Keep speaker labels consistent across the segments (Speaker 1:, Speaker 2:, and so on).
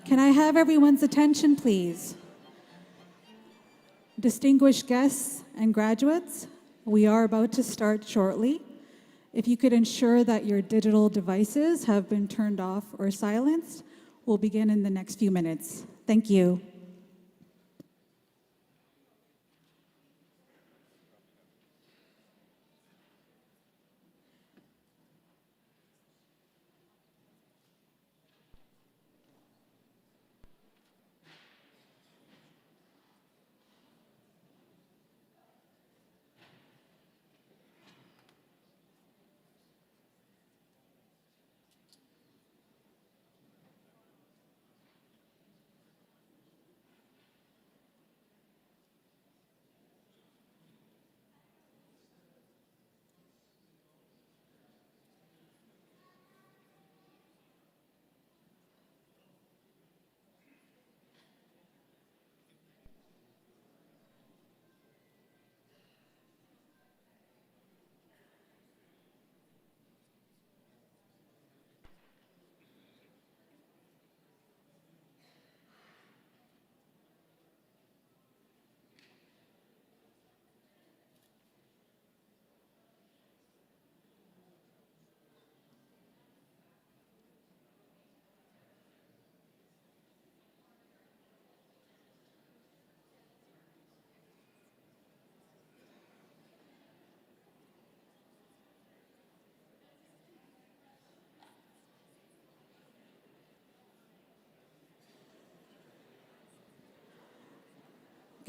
Speaker 1: Can I have everyone's attention, please? Distinguished guests and graduates, we are about to start shortly. If you could ensure that your digital devices have been turned off or silenced, we'll begin in the next few minutes. Thank you.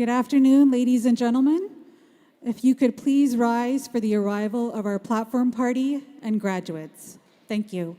Speaker 1: Good afternoon, ladies and gentlemen. If you could please rise for the arrival of our platform party and graduates. Thank you.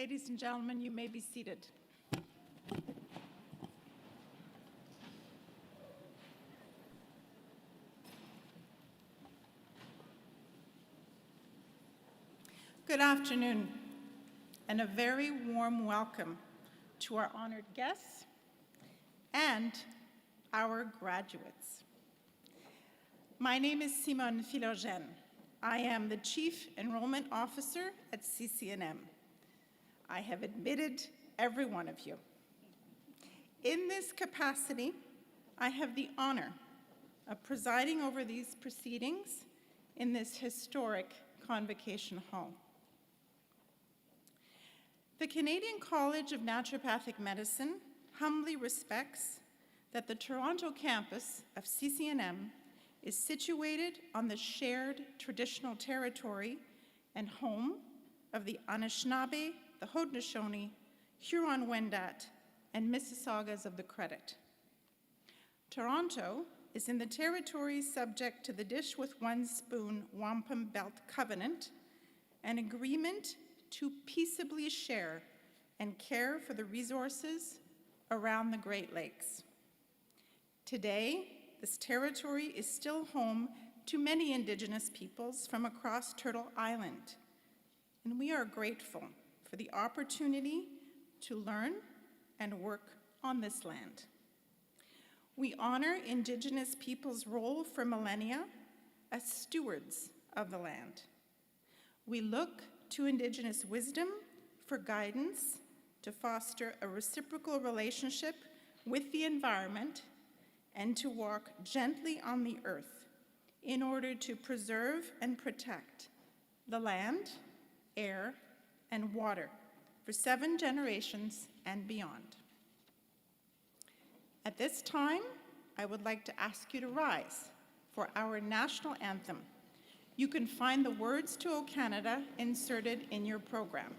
Speaker 2: Ladies and gentlemen, you may be seated. Good afternoon, and a very warm welcome to our honored guests and our graduates. My name is Simone Philogène. I am the Chief Enrollment Officer at CCNM. I have admitted every one of you. In this capacity, I have the honor of presiding over these proceedings in this historic Convocation Hall. The Canadian College of Naturopathic Medicine humbly respects that the Toronto campus of CCNM is situated on the shared traditional territory and home of the Anishinaabe, the Haudenosaunee, Huron-Wendat, and Mississaugas of the Credit. Toronto is in the territory subject to the Dish with One Spoon Wampum Belt Covenant, an agreement to peaceably share and care for the resources around the Great Lakes. Today, this territory is still home to many Indigenous peoples from across Turtle Island, and we are grateful for the opportunity to learn and work on this land. We honor Indigenous peoples' role for millennia as stewards of the land. We look to Indigenous wisdom for guidance to foster a reciprocal relationship with the environment and to walk gently on the earth in order to preserve and protect the land, air, and water for 7 generations and beyond. At this time, I would like to ask you to rise for our national anthem. You can find the words to O Canada inserted in your program.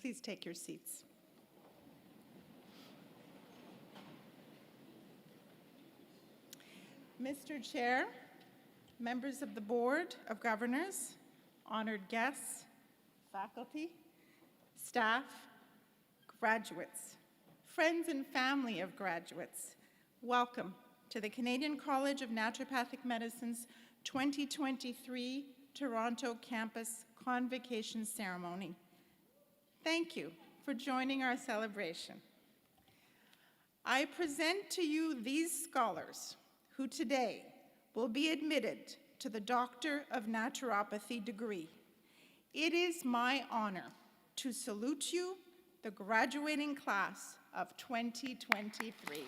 Speaker 2: Please take your seats. Mr. Chair, members of the Board of Governors, honored guests, faculty, staff, graduates, friends and family of graduates, welcome to the Canadian College of Naturopathic Medicine's 2023 Toronto Campus Convocation Ceremony. Thank you for joining our celebration. I present to you these scholars who today will be admitted to the Doctor of Naturopathy degree. It is my honor to salute you, the graduating class of 2023.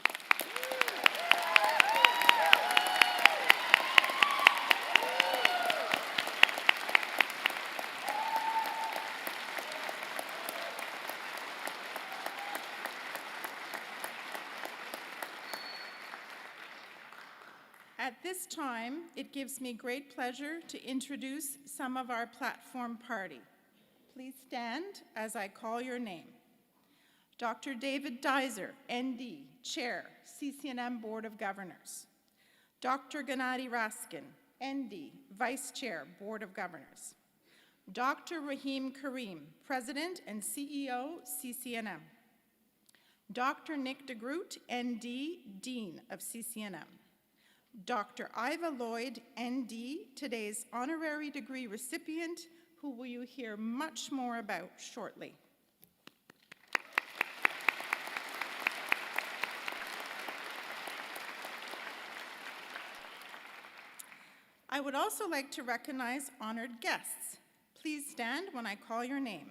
Speaker 2: At this this time, it gives me great pleasure to introduce some of our platform party. Please stand as I call your name. Dr. David Deiser, ND, Chair, CCNM Board of Governors. Dr. Gennady Raskin, ND, Vice Chair, Board of Governors. Dr. Rahim Karim, President and CEO, CCNM. Dr. Nick DeGroot, ND, Dean of CCNM. Dr. Iva Lloyd, ND, today's honorary degree recipient, who will you hear much more about shortly. I would also like to recognize honored guests. Please stand when I call your name.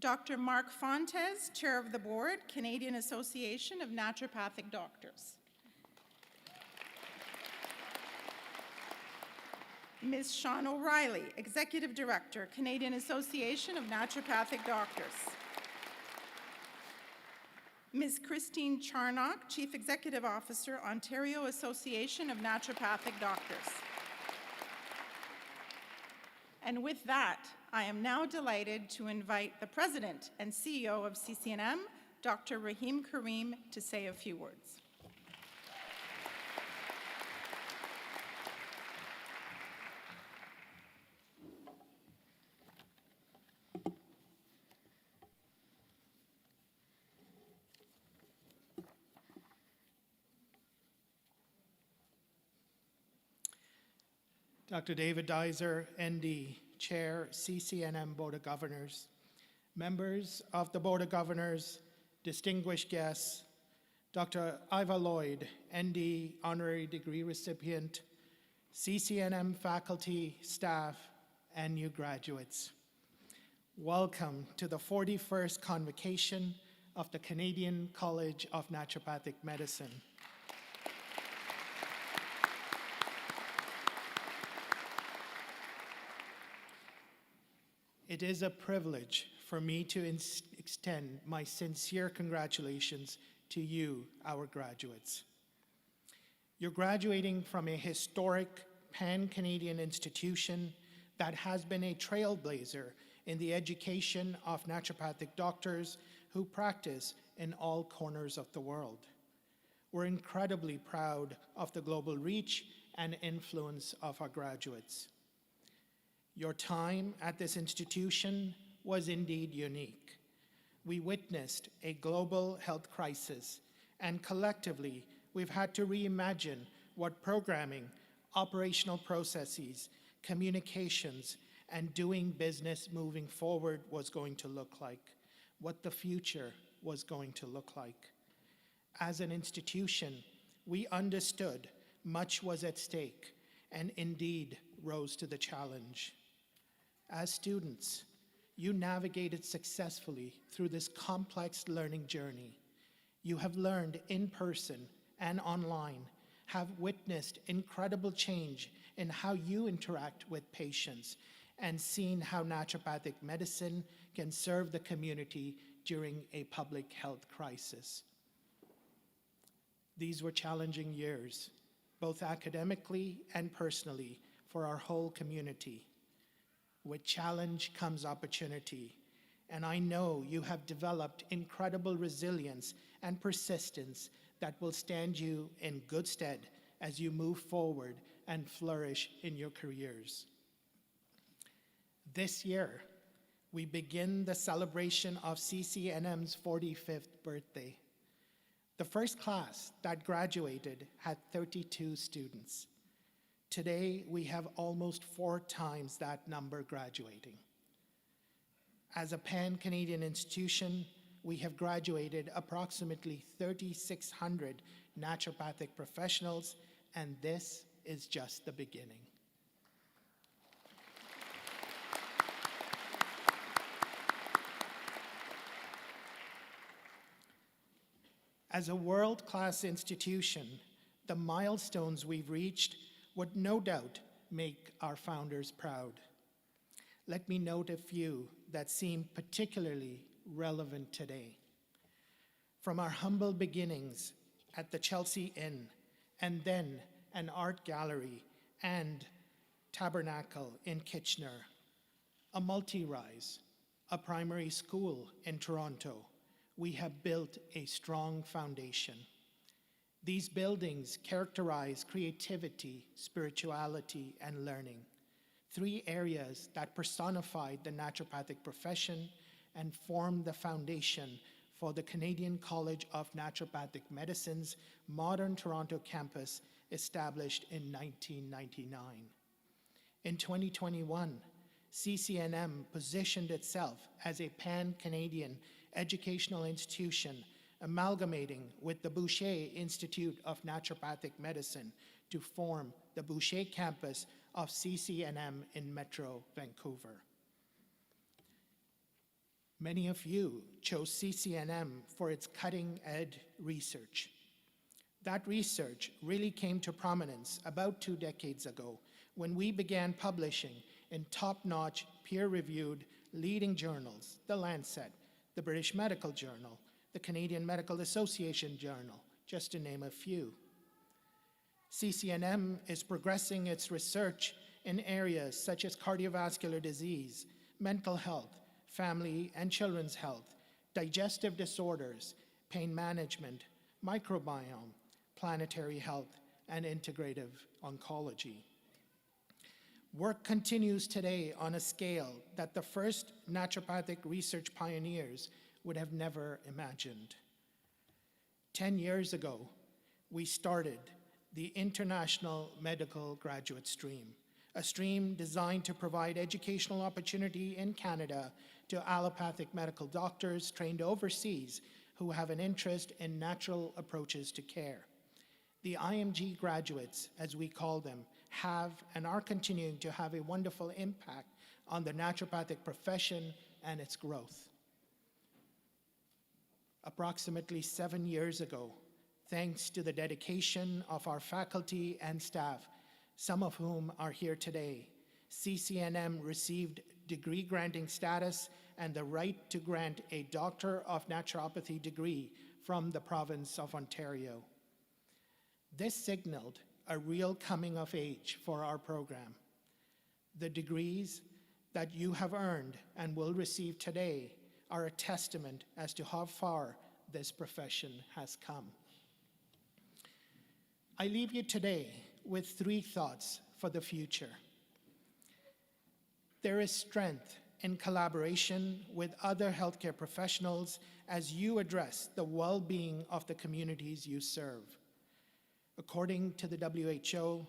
Speaker 2: Dr. Mark Fontes, Chair of the Board, Canadian Association of Naturopathic Doctors. Ms. Sean O'Reilly, Executive Director, Canadian Association of Naturopathic Doctors. Ms. Christine Charnock, Chief Executive Officer, Ontario Association of Naturopathic Doctors. And with that, I am now delighted to invite the President and CEO of CCNM, Dr. Rahim Karim, to say a few words.
Speaker 3: Dr. David Deiser, ND, Chair, CCNM Board of Governors, members of the Board of Governors, distinguished guests, Dr. Iva Lloyd, ND, honorary degree recipient, CCNM faculty, staff, and new graduates. Welcome to the 41st Convocation of the Canadian College of Naturopathic Medicine. It is a privilege for me to extend my sincere congratulations to you, our graduates. You're graduating from a historic pan-Canadian institution that has been a trailblazer in the education of naturopathic doctors who practice in all corners of the world. We're incredibly proud of the global reach and influence of our graduates. Your time at this institution was indeed unique. We witnessed a global health crisis, and collectively, we've had to reimagine what programming, operational processes, communications, and doing business moving forward was going to look like, what the future was going to look like. As an institution, we understood much was at stake and indeed rose to the challenge. As students, you navigated successfully through this complex learning journey. You have learned in person and online, have witnessed incredible change in how you interact with patients, and seen how naturopathic medicine can serve the community during a public health crisis. These were challenging years, both academically and personally, for our whole community. With challenge comes opportunity, and I know you have developed incredible resilience and persistence that will stand you in good stead as you move forward and flourish in your careers. This year, we begin the celebration of CCNM's 45th birthday. The first class that graduated had 32 students. Today, we have almost 4 times that number graduating. As a pan-Canadian institution, we have graduated approximately 3,600 naturopathic professionals, and this is just the beginning. As a world-class institution, the milestones we've reached would no doubt make our founders proud. Let me note a few that seem particularly relevant today. From our humble beginnings at the Chelsea Inn, and then an art gallery, and tabernacle in Kitchener, a multi-rise, a primary school in Toronto. We have built a strong foundation. These buildings characterize creativity, spirituality, and learning, 3 areas that personify the naturopathic profession and form the foundation for the Canadian College of Naturopathic Medicine's modern Toronto campus established in 1999. In 2021, CCNM positioned itself as a pan-Canadian educational institution amalgamating with the Boucher Institute of Naturopathic Medicine to form the Boucher campus of CCNM in Metro Vancouver. Many of you chose CCNM for its cutting-edge research. That research really came to prominence about 2 decades ago when we began publishing in top-notch, peer-reviewed leading journals, The Lancet, the British Medical Journal, the Canadian Medical Association Journal, just to name a few. CCNM is progressing its research in areas such as cardiovascular disease, mental health, family and children's health, digestive disorders, pain management, microbiome, planetary health, and integrative oncology. Work continues today on a scale that the first naturopathic research pioneers would have never imagined. 10 years ago, we started the International Medical Graduate Stream, a stream designed to provide educational opportunity in Canada to allopathic medical doctors trained overseas who have an interest in natural approaches to care. The IMG graduates, as we call them, have and are continuing to have a wonderful impact on the naturopathic profession and its growth. Approximately 7 years ago, thanks to the dedication of our faculty and staff, some of whom are here today, CCNM received degree granting status and the right to grant a Doctor of Naturopathy degree from the province of Ontario. This signaled a real coming of age for our program. The degrees that you have earned and will receive today are a testament as to how far this profession has come. I leave you today with 3 thoughts for the future. There is strength in collaboration with other healthcare professionals as you address the well-being of the communities you serve. According to the WHO,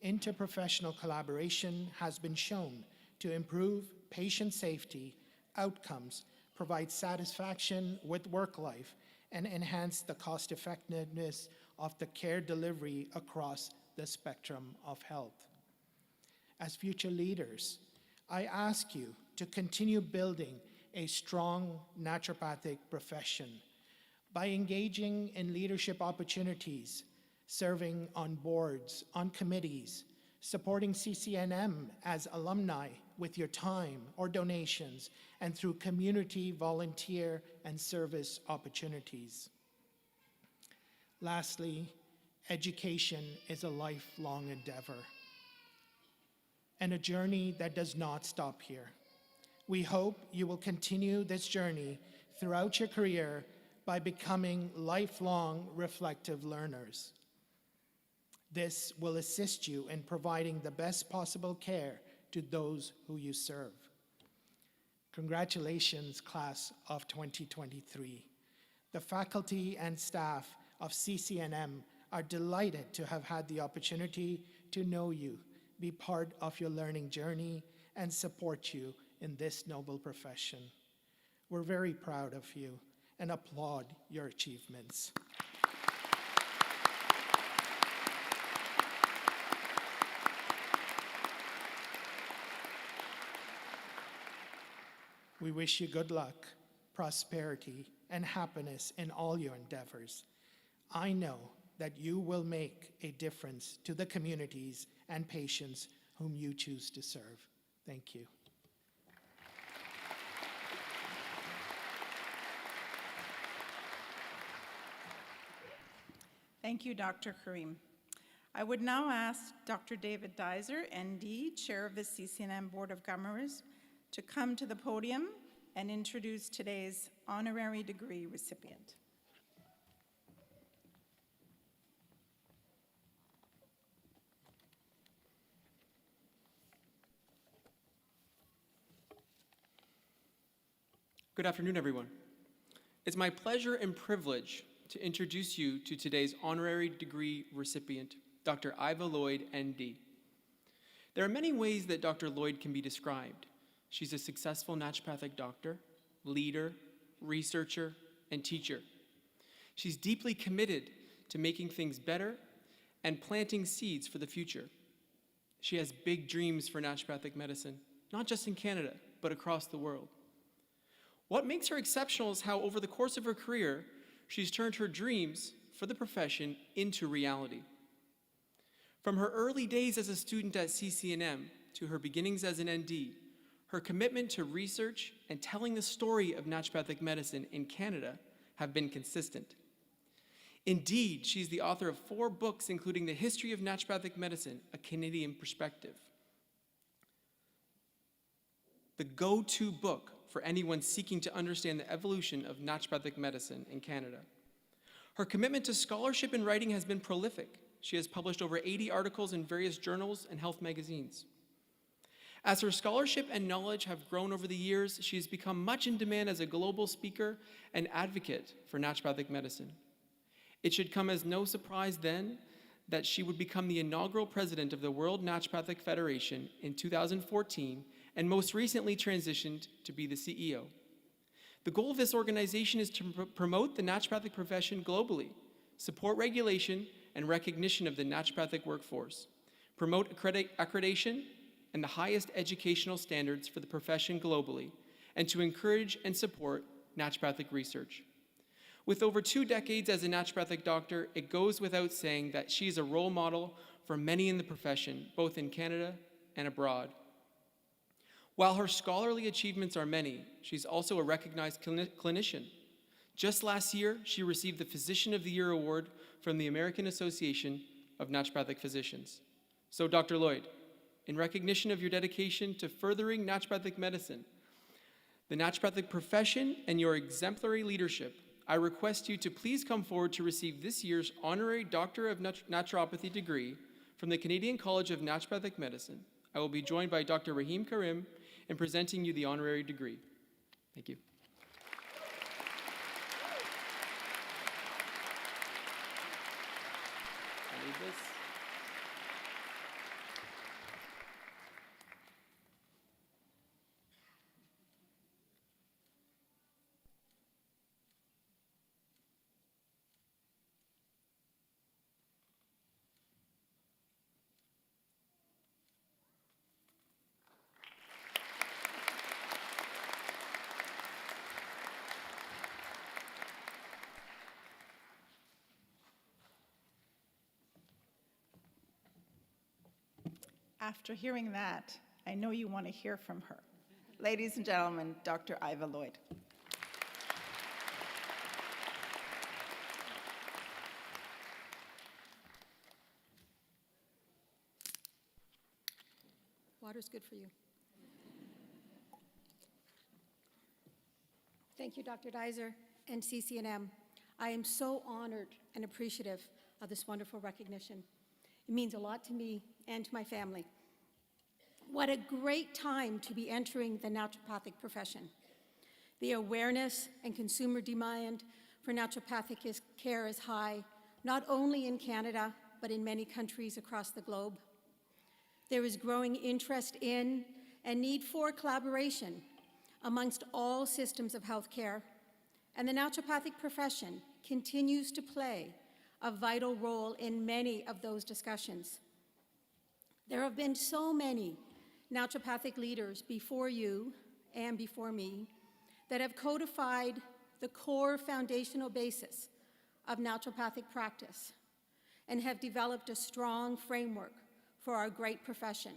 Speaker 3: interprofessional collaboration has been shown to improve patient safety, outcomes, provide satisfaction with work life, and enhance the cost-effectiveness of the care delivery across the spectrum of health. As future leaders, I ask you to continue building a strong naturopathic profession by engaging in leadership opportunities, serving on boards, on committees, supporting CCNM as alumni with your time or donations, and through community, volunteer, and service opportunities. Lastly, education is a lifelong endeavor and a journey that does not stop here. We hope you will continue this journey throughout your career by becoming lifelong reflective learners. This will assist you in providing the best possible care to those who you serve. Congratulations, class of 2023. The faculty and staff of CCNM are delighted to have had the opportunity to know you, be part of your learning journey, and support you in this noble profession. We're very proud of you and applaud your achievements. We wish you good luck, prosperity, and happiness in all your endeavors. I know that you will make a difference to the communities and patients whom you choose to serve. Thank you.
Speaker 2: Thank you, Dr. Karim. I would now ask Dr. David Deiser, ND, Chair of the CCNM Board of Governors, to come to the podium and introduce today's honorary degree recipient.
Speaker 4: Good afternoon, everyone. It's my pleasure and privilege to introduce you to today's honorary degree recipient, Dr. Iva Lloyd, ND. There are many ways that Dr. Lloyd can be described. She's a successful naturopathic doctor, leader, researcher, and teacher. She's deeply committed to making things better and planting seeds for the future. She has big dreams for naturopathic medicine, not just in Canada, but across the world. What makes her exceptional is how, over the course of her career, she's turned her dreams for the profession into reality. From her early days as a student at CCNM to her beginnings as an ND, her commitment to research and telling the story of naturopathic medicine in Canada have been consistent. Indeed, she's the author of 4 books, including The History of Naturopathic Medicine, A Canadian Perspective, the go-to book for anyone seeking to understand the evolution of naturopathic medicine in Canada. Her commitment to scholarship and writing has been prolific. She has published over 80 articles in various journals and health magazines. As her scholarship and knowledge have grown over the years, she has become much in demand as a global speaker and advocate for naturopathic medicine. It should come as no surprise then that she would become the inaugural president of the World Naturopathic Federation in 2014 and most recently transitioned to be the CEO. The goal of this organization is to promote the naturopathic profession globally, support regulation and recognition of the naturopathic workforce, promote accreditation and the highest educational standards for the profession globally, and to encourage and support naturopathic research. With over 2 decades as a naturopathic doctor, it goes without saying that she is a role model for many in the profession, both in Canada and abroad. While her scholarly achievements are many, she's also a recognized clinician. Just last year, she received the Physician of the Year award from the American Association of Naturopathic Physicians. So, Dr. Lloyd, in recognition of your dedication to furthering naturopathic medicine, the naturopathic profession, and your exemplary leadership, I request you to please come forward to receive this year's Honorary Doctor of Naturopathy degree from the Canadian College of Naturopathic Medicine. I will be joined by Dr. Rahim Karim in presenting you the honorary degree. Thank you. I need this.
Speaker 2: After hearing that, I know you want to hear from her. Ladies and gentlemen, Dr. Iva Lloyd.
Speaker 5: Water's good for you. Thank you, Dr. Deiser and CCNM. I am so honored and appreciative of this wonderful recognition. It means a lot to me and to my family. What a great time to be entering the naturopathic profession. The awareness and consumer demand for naturopathic care is high, not only in Canada, but in many countries across the globe. There is growing interest in and need for collaboration amongst all systems of healthcare, and the naturopathic profession continues to play a vital role in many of those discussions. There have been so many naturopathic leaders before you and before me that have codified the core foundational basis of naturopathic practice and have developed a strong framework for our great profession.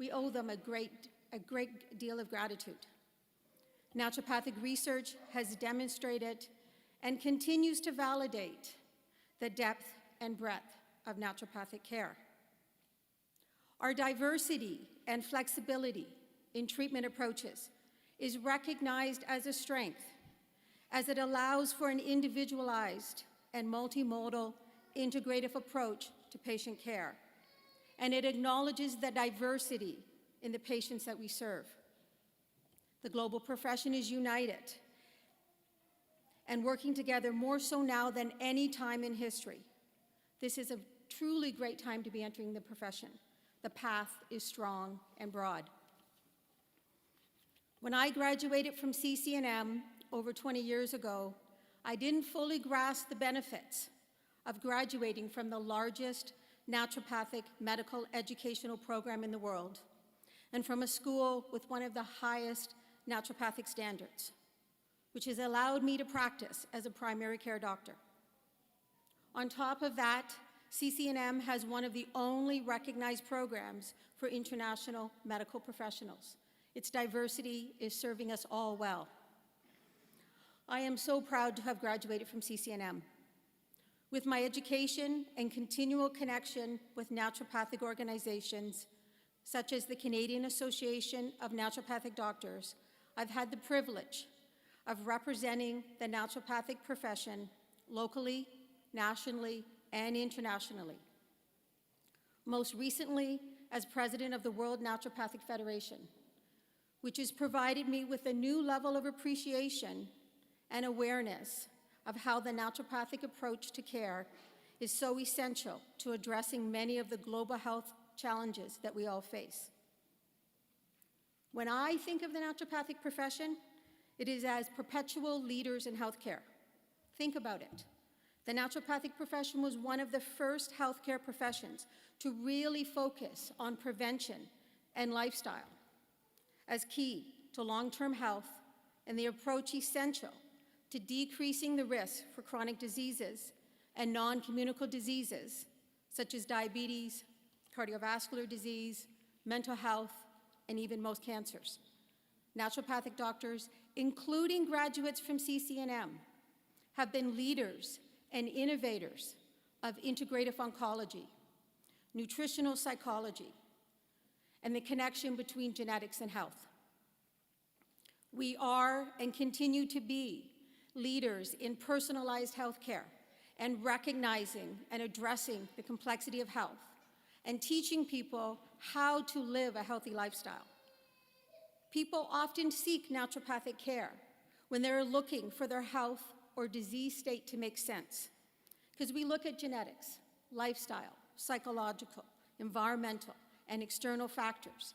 Speaker 5: We owe them a great deal of gratitude. Naturopathic research has demonstrated and continues to validate the depth and breadth of naturopathic care. Our diversity and flexibility in treatment approaches is recognized as a strength, as it allows for an individualized and multimodal integrative approach to patient care, and it acknowledges the diversity in the patients that we serve. The global profession is united and working together more so now than any time in history. This is a truly great time to be entering the profession. The path is strong and broad. When I graduated from CCNM over 20 years ago, I didn't fully grasp the benefits of graduating from the largest naturopathic medical educational program in the world and from a school with one of the highest naturopathic standards, which has allowed me to practice as a primary care doctor. On top of that, CCNM has one of the only recognized programs for international medical professionals. Its diversity is serving us all well. I am so proud to have graduated from CCNM. With my education and continual connection with naturopathic organizations, such as the Canadian Association of Naturopathic Doctors, I've had the privilege of representing the naturopathic profession locally, nationally, and internationally. Most recently, as president of the World Naturopathic Federation, which has provided me with a new level of appreciation and awareness of how the naturopathic approach to care is so essential to addressing many of the global health challenges that we all face. When I think of the naturopathic profession, it is as perpetual leaders in healthcare. Think about it. The naturopathic profession was one of the first healthcare professions to really focus on prevention and lifestyle as key to long-term health and the approach essential to decreasing the risk for chronic diseases and non-communicable diseases such as diabetes, cardiovascular disease, mental health, and even most cancers. Naturopathic doctors, including graduates from CCNM, have been leaders and innovators of integrative oncology, nutritional psychology, and the connection between genetics and health. We are and continue to be leaders in personalized healthcare and recognizing and addressing the complexity of health and teaching people how to live a healthy lifestyle. People often seek naturopathic care when they're looking for their health or disease state to make sense, because we look at genetics, lifestyle, psychological, environmental, and external factors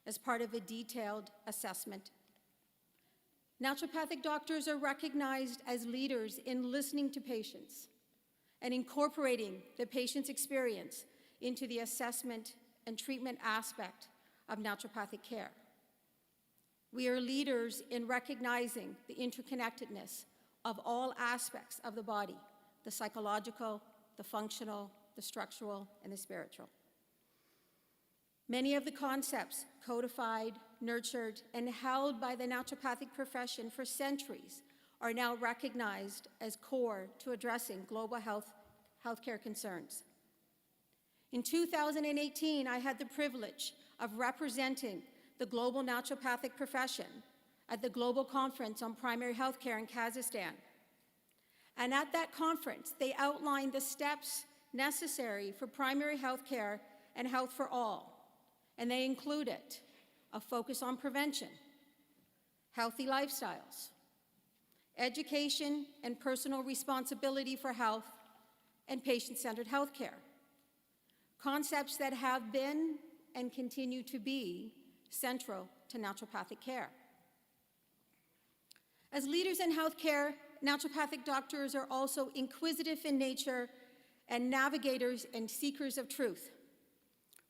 Speaker 5: as part of a detailed assessment. Naturopathic doctors are recognized as leaders in listening to patients and incorporating the patient's experience into the assessment and treatment aspect of naturopathic care. We are leaders in recognizing the interconnectedness of all aspects of the body, the psychological, the functional, the structural, and the spiritual. Many of the concepts codified, nurtured, and held by the naturopathic profession for centuries are now recognized as core to addressing global healthcare concerns. In 2018, I had the privilege of representing the global naturopathic profession at the Global Conference on Primary Healthcare in Kazakhstan. And at that conference, they outlined the steps necessary for primary healthcare and health for all. And they included a focus on prevention, healthy lifestyles, education and personal responsibility for health, and patient-centered healthcare. Concepts that have been and continue to be central to naturopathic care. As leaders in healthcare, naturopathic doctors are also inquisitive in nature and navigators and seekers of truth.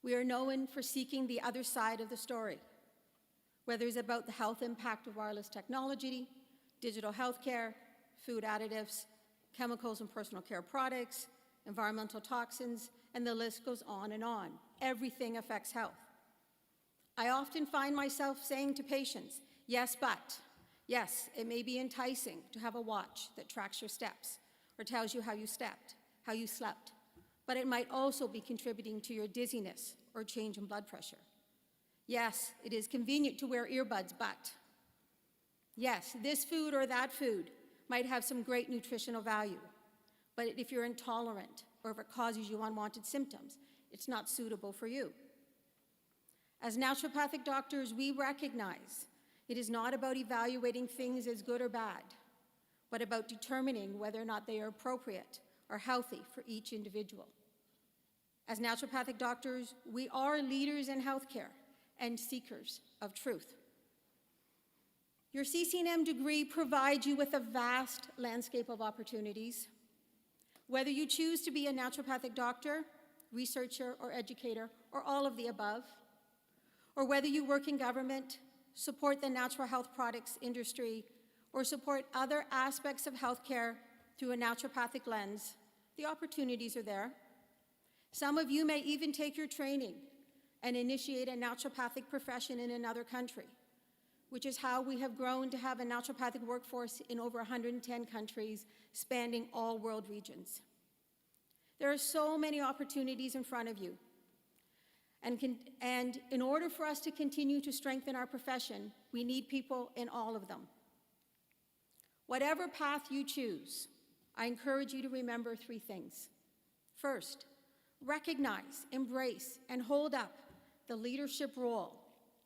Speaker 5: We are known for seeking the other side of the story, whether it's about the health impact of wireless technology, digital healthcare, food additives, chemicals and personal care products, environmental toxins, and the list goes on and on. Everything affects health. I often find myself saying to patients, yes, but. Yes, it may be enticing to have a watch that tracks your steps or tells you how you stepped, how you slept, but it might also be contributing to your dizziness or change in blood pressure. Yes, it is convenient to wear earbuds, but yes, this food or that food might have some great nutritional value, but if you're intolerant or if it causes you unwanted symptoms, it's not suitable for you. As naturopathic doctors, we recognize it is not about evaluating things as good or bad, but about determining whether or not they are appropriate or healthy for each individual. As naturopathic doctors, we are leaders in healthcare and seekers of truth. Your CCNM degree provides you with a vast landscape of opportunities. Whether you choose to be a naturopathic doctor, researcher, or educator, or all of the above, or whether you work in government, support the natural health products industry, or support other aspects of healthcare through a naturopathic lens, the opportunities are there. Some of you may even take your training and initiate a naturopathic profession in another country, which is how we have grown to have a naturopathic workforce in over 110 countries, spanning all world regions. There are so many opportunities in front of you. And in order for us to continue to strengthen our profession, we need people in all of them. Whatever path you choose, I encourage you to remember 3 things. First, recognize, embrace, and hold up the leadership role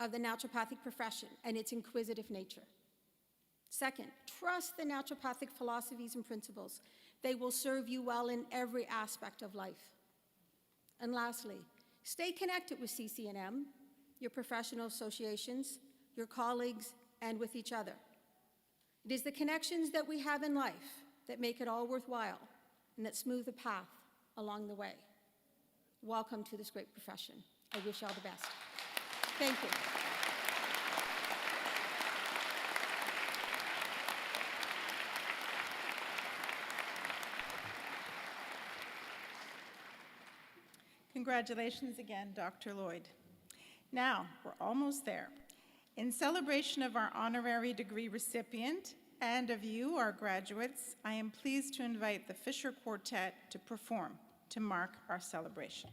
Speaker 5: of the naturopathic profession and its inquisitive nature. Second, trust the naturopathic philosophies and principles. They will serve you well in every aspect of life. And lastly, stay connected with CCNM, your professional associations, your colleagues, and with each other. It is the connections that we have in life that make it all worthwhile and that smooth the path along the way. Welcome to this great profession. I wish you all the best. Thank you.
Speaker 2: Congratulations again, Dr. Lloyd. Now, we're almost there. In celebration of our honorary degree recipient and of you, our graduates, I am pleased to invite the Fisher Quartet to perform to mark our celebration.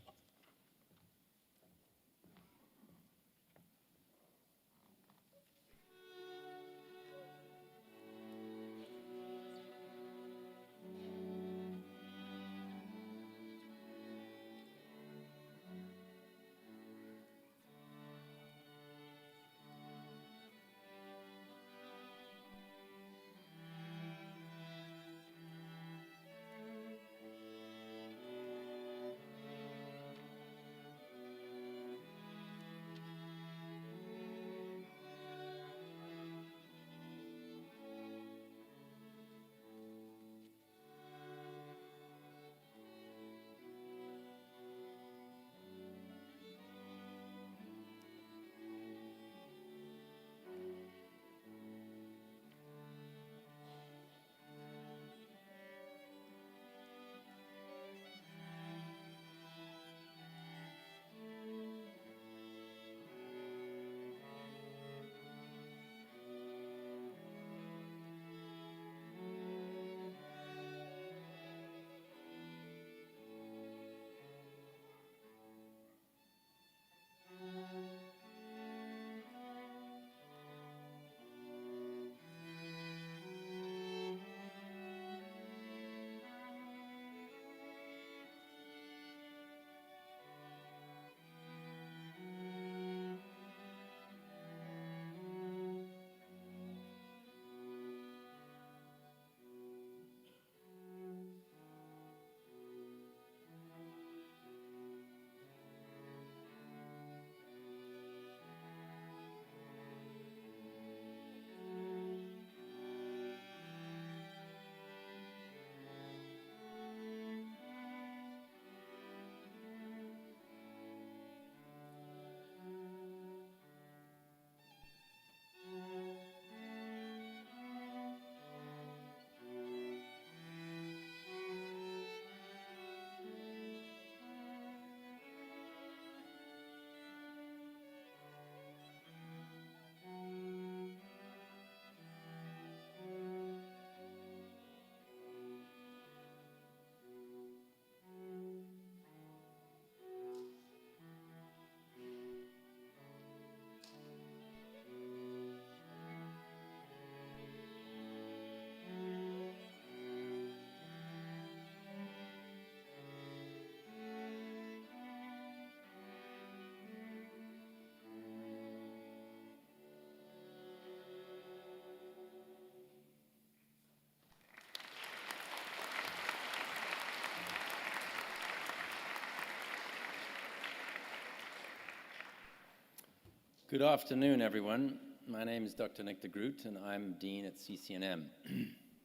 Speaker 6: Good afternoon, everyone. My name is Dr. Nick de Groot, and I'm Dean at CCNM.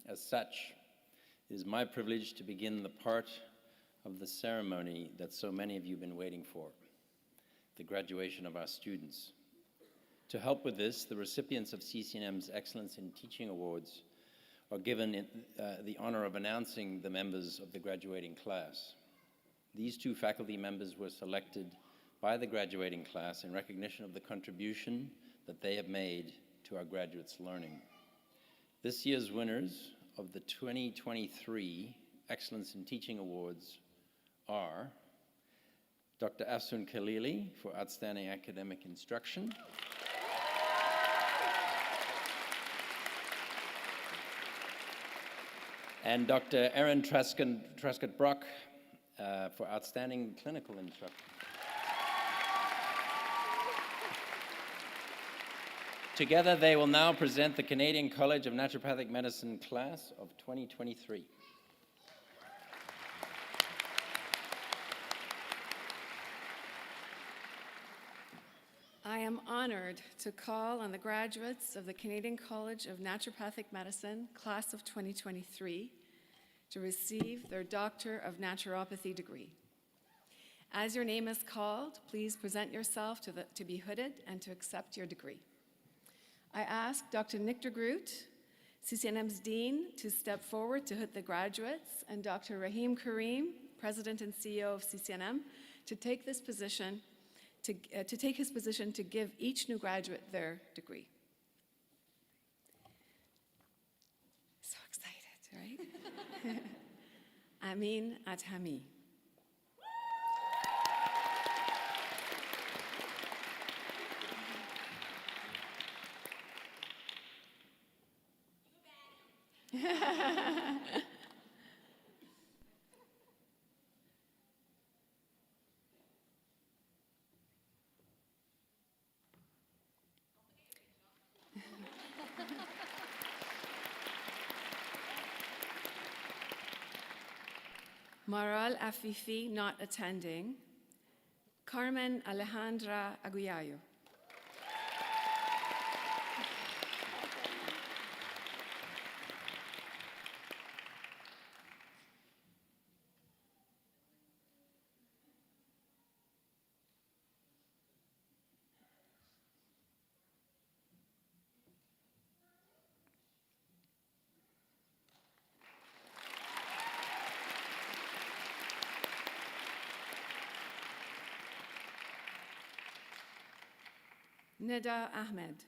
Speaker 6: As such, it is my privilege to begin the part of the ceremony that so many of you have been waiting for, the graduation of our students. To help with this, the recipients of CCNM's Excellence in Teaching Awards are given the honor of announcing the members of the graduating class. These two faculty members were selected by the graduating class in recognition of the contribution that they have made to our graduates' learning. This year's winners of the 2023 Excellence in Teaching Awards are Dr. Asun Khalili for Outstanding Academic Instruction, and Dr. Erin Truscott-Brock for Outstanding Clinical Instruction. Together, they will now present the Canadian College of Naturopathic Medicine class of 2023.
Speaker 7: I am honored to call on the graduates of the Canadian College of Naturopathic Medicine, class of 2023, to receive their Doctor of Naturopathy degree. As your name is called, please present yourself to be hooded and to accept your degree. I ask Dr. Nick de Groot, CCNM's Dean, to step forward to hood the graduates, and Dr. Rahim Karim, President and CEO of CCNM, to take his position to give each new graduate their degree. So excited, right? Amin Atami. Maral Afifi not attending. Carmen Alejandra Aguiayo. Nida Ahmed.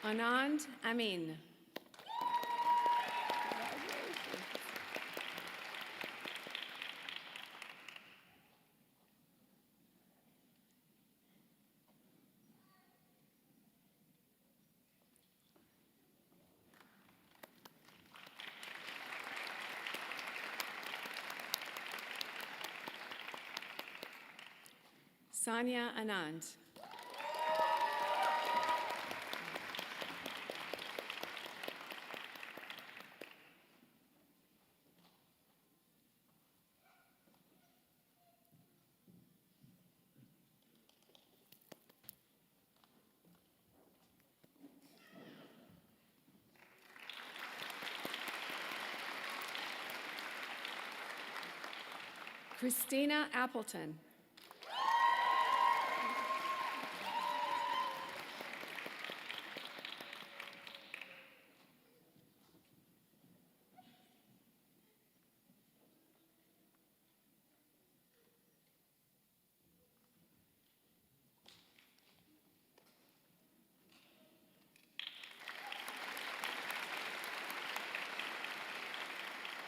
Speaker 7: Anand Amin. Sanya Anand. Christina Appleton.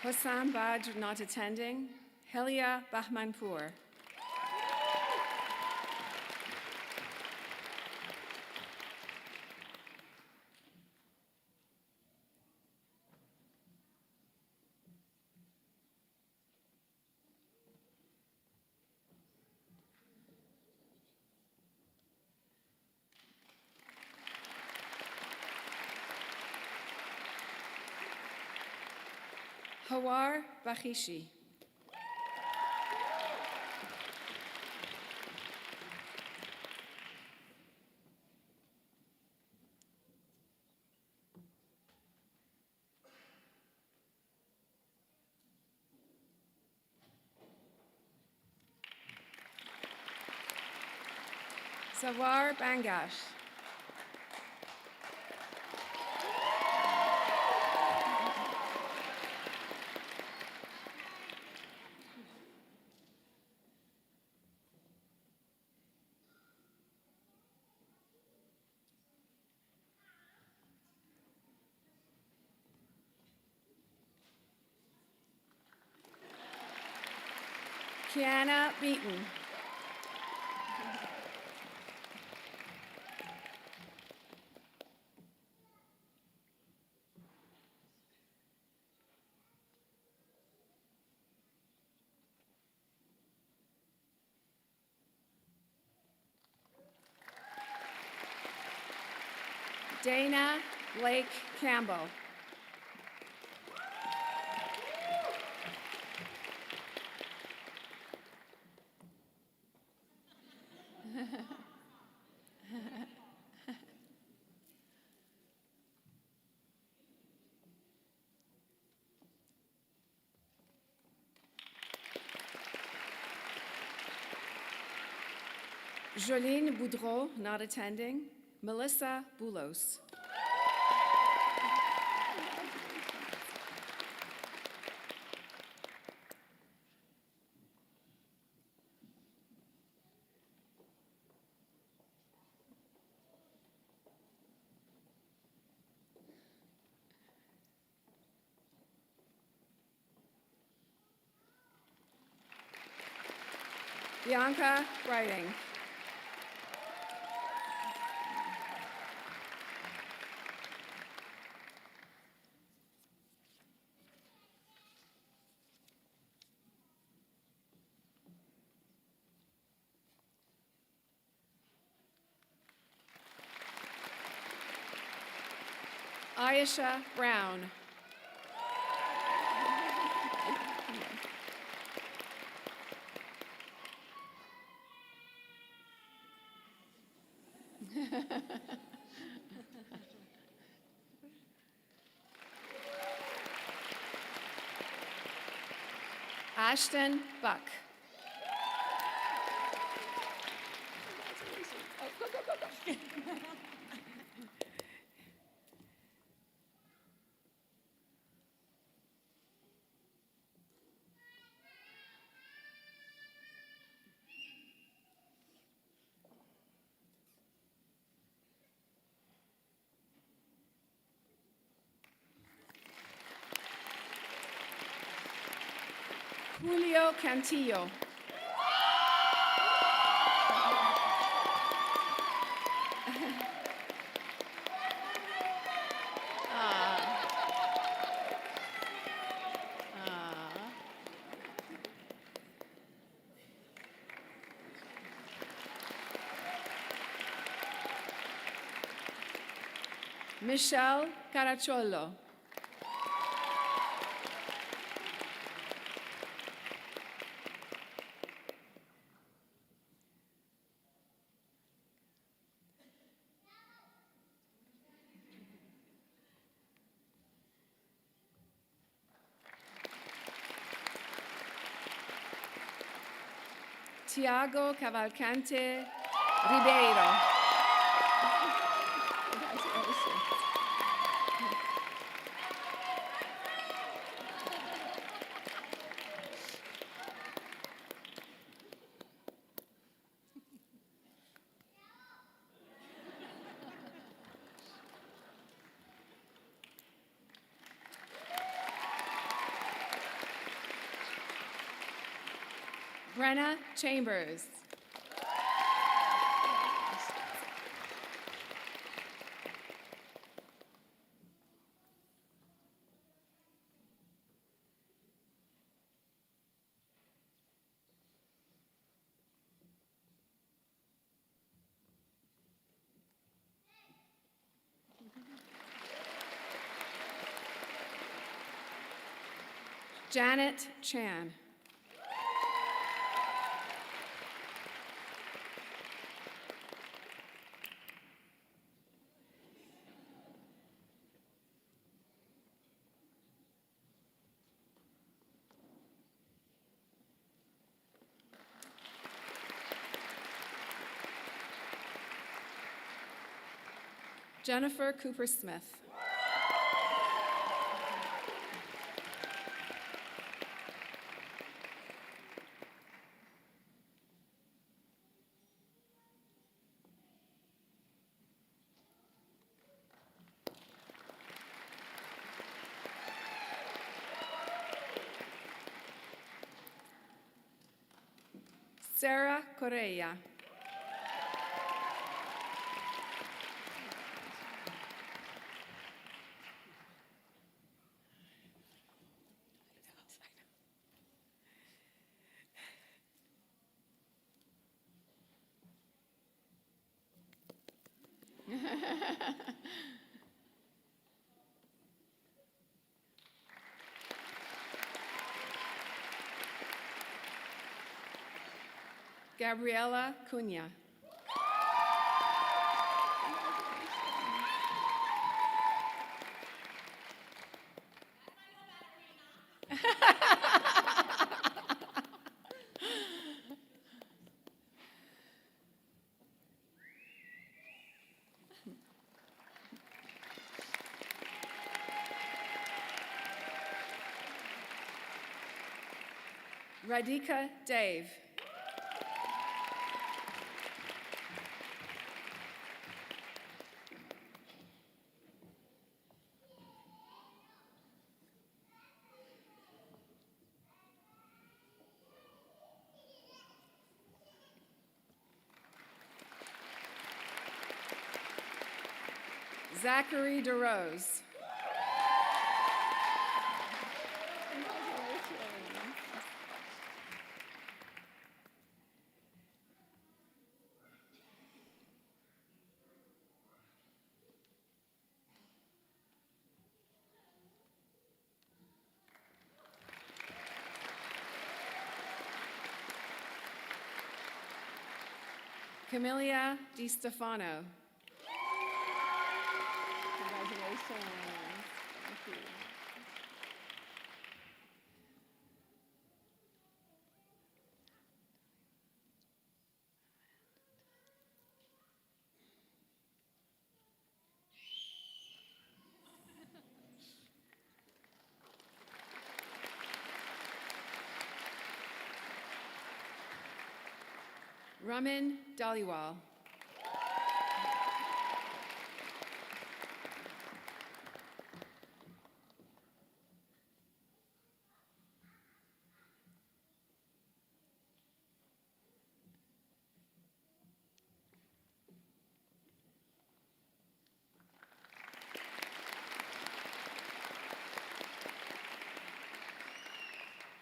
Speaker 7: Hossam Badr not attending. Helia Bahmanpur. Hawar Bakhishi. Sawar Bangash. Kiana Beaton. Dana Blake Campbell. Jolene Boudreau, not attending. Melissa Boulos. Bianca Writing. Ayesha Brown. Ashton Buck. Julio Cantillo. Michelle Caracciolo. Tiago Cavalcante Ribeiro. Brenna Chambers. Janet Chan. Jennifer Cooper Smith. Sarah Correa. Gabriela Cunha. Radhika Dave. Zachary DeRose. Camelia Di Stefano.
Speaker 8: Congratulations. Thank you.
Speaker 7: Raman Dhaliwal.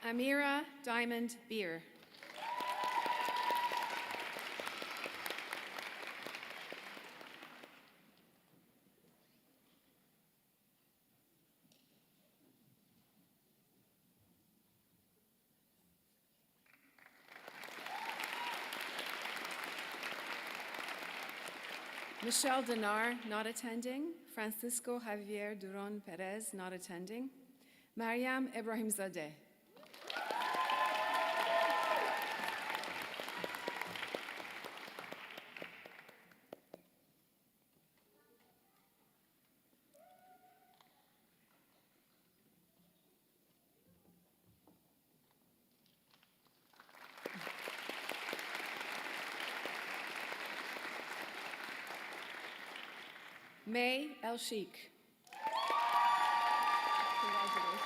Speaker 7: Amira Diamond Beer. Michelle Dinar, not attending. Francisco Javier Duron Perez, not attending. Mariam Ibrahimzadeh. May El Sheikh.
Speaker 8: Congratulations.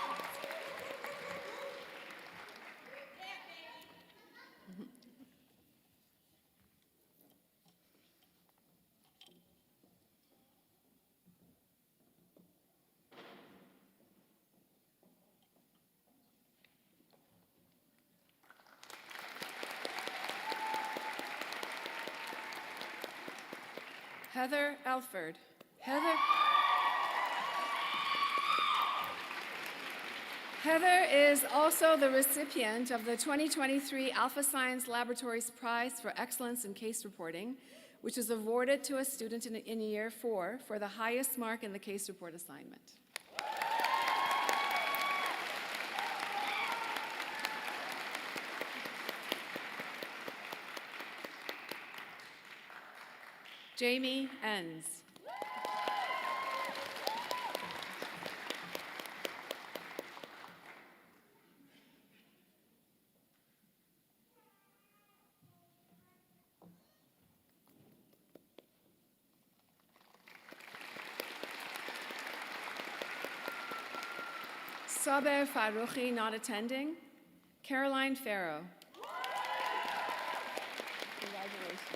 Speaker 7: Heather Alford. Heather. Heather is also the recipient of the 2023 Alpha Science Laboratories Prize for Excellence in Case Reporting, which is awarded to a student in year 4 for the highest mark in the case report assignment. Jamie Enns. Saber Farouchi not attending. Caroline Farrow.
Speaker 8: Congratulations.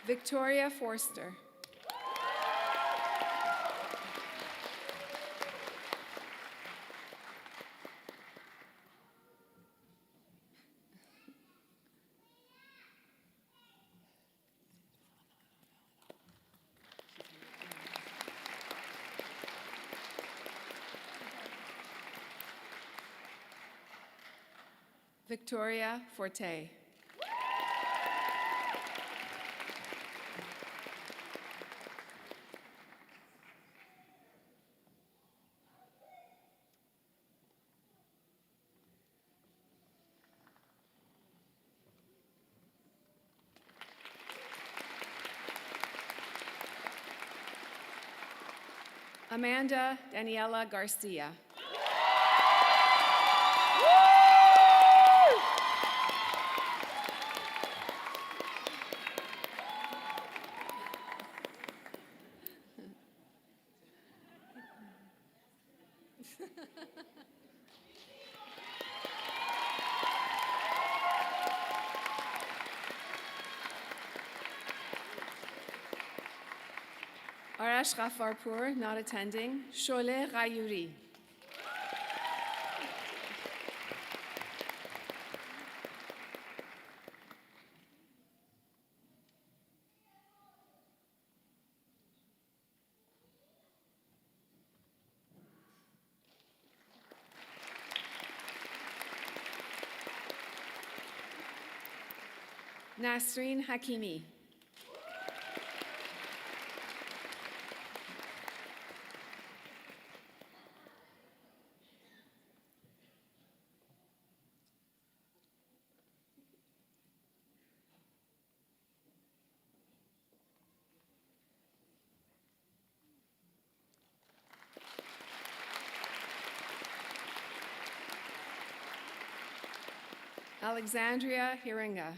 Speaker 7: Victoria Forster. Victoria Forte. Amanda Daniela Garcia. Arash Ghafarpur, not attending. Sholeh Ghayuri. Nasreen Hakimi. Alexandria Hiringa.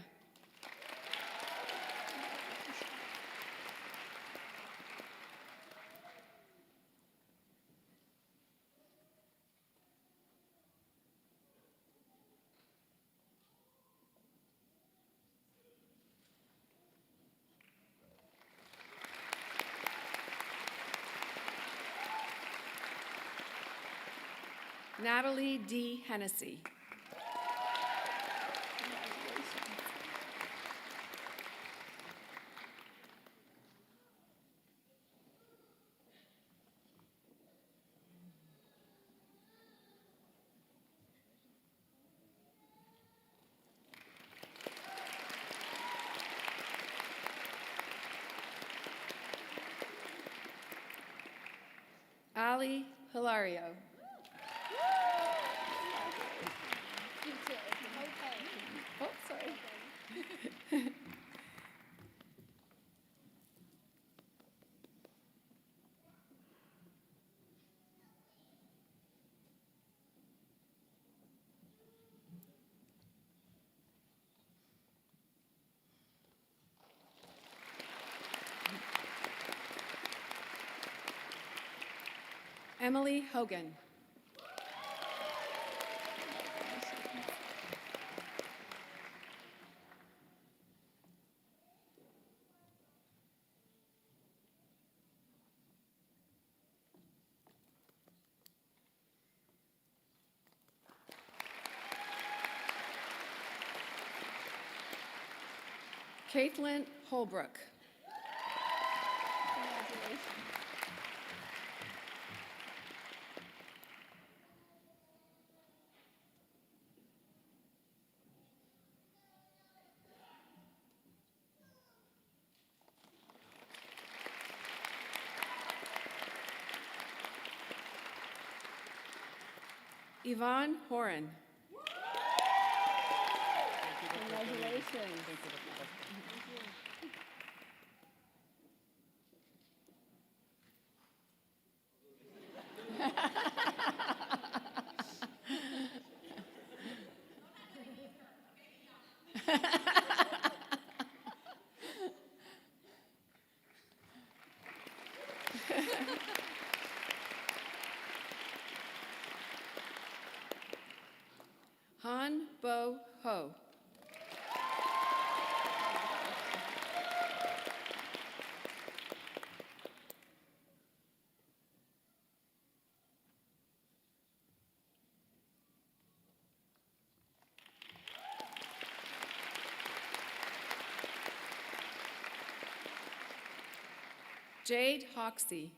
Speaker 7: Natalie D. Hennessy. Ali Hilario.
Speaker 8: Oh, sorry.
Speaker 7: Emily Hogan. Caitlin Holbrook.
Speaker 8: Congratulations.
Speaker 7: Yvonne Horan.
Speaker 8: Congratulations.
Speaker 7: Han Bo Ho. Jade Hoxie.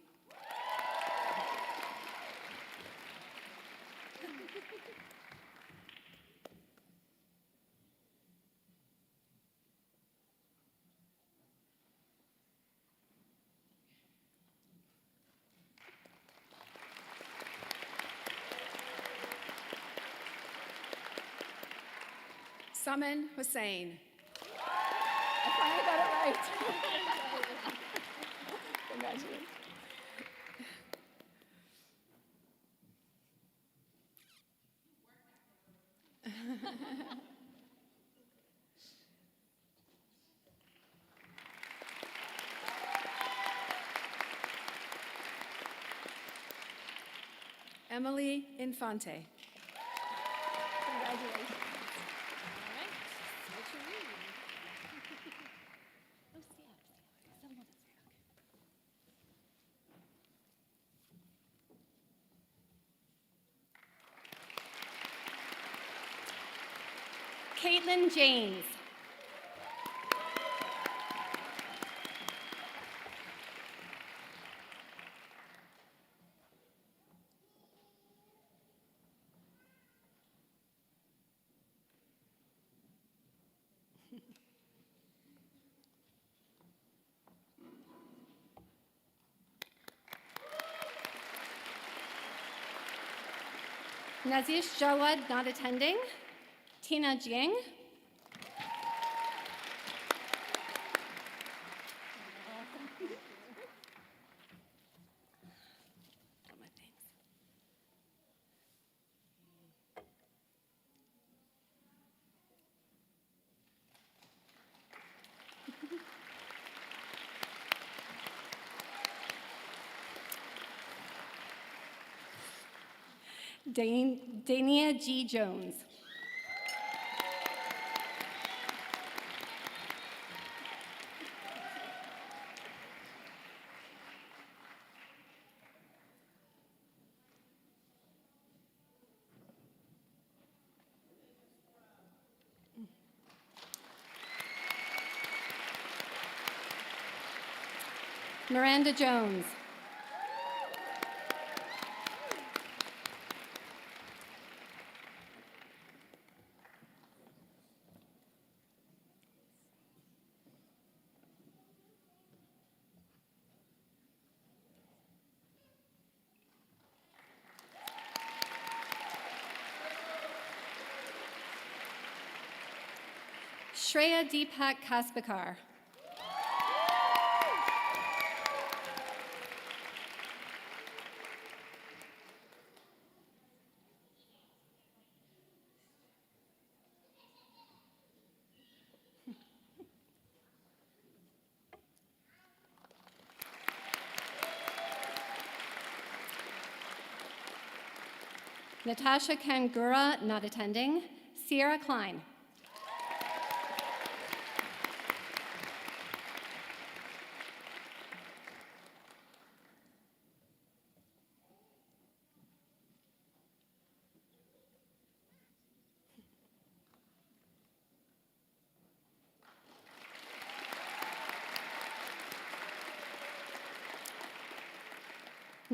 Speaker 7: Saman Hussain.
Speaker 8: I finally got it right. Congratulations.
Speaker 7: Emily Infante.
Speaker 8: Congratulations. All right. Switcheroo. Oh, snap. Someone else.
Speaker 5: Caitlin James. Nazish Jawad, not attending. Tina Jiang. Got my things. Dania G. Jones. Miranda Jones. Shreya Deepak Kaspakar. Natasha Kangura, not attending. Sierra Klein.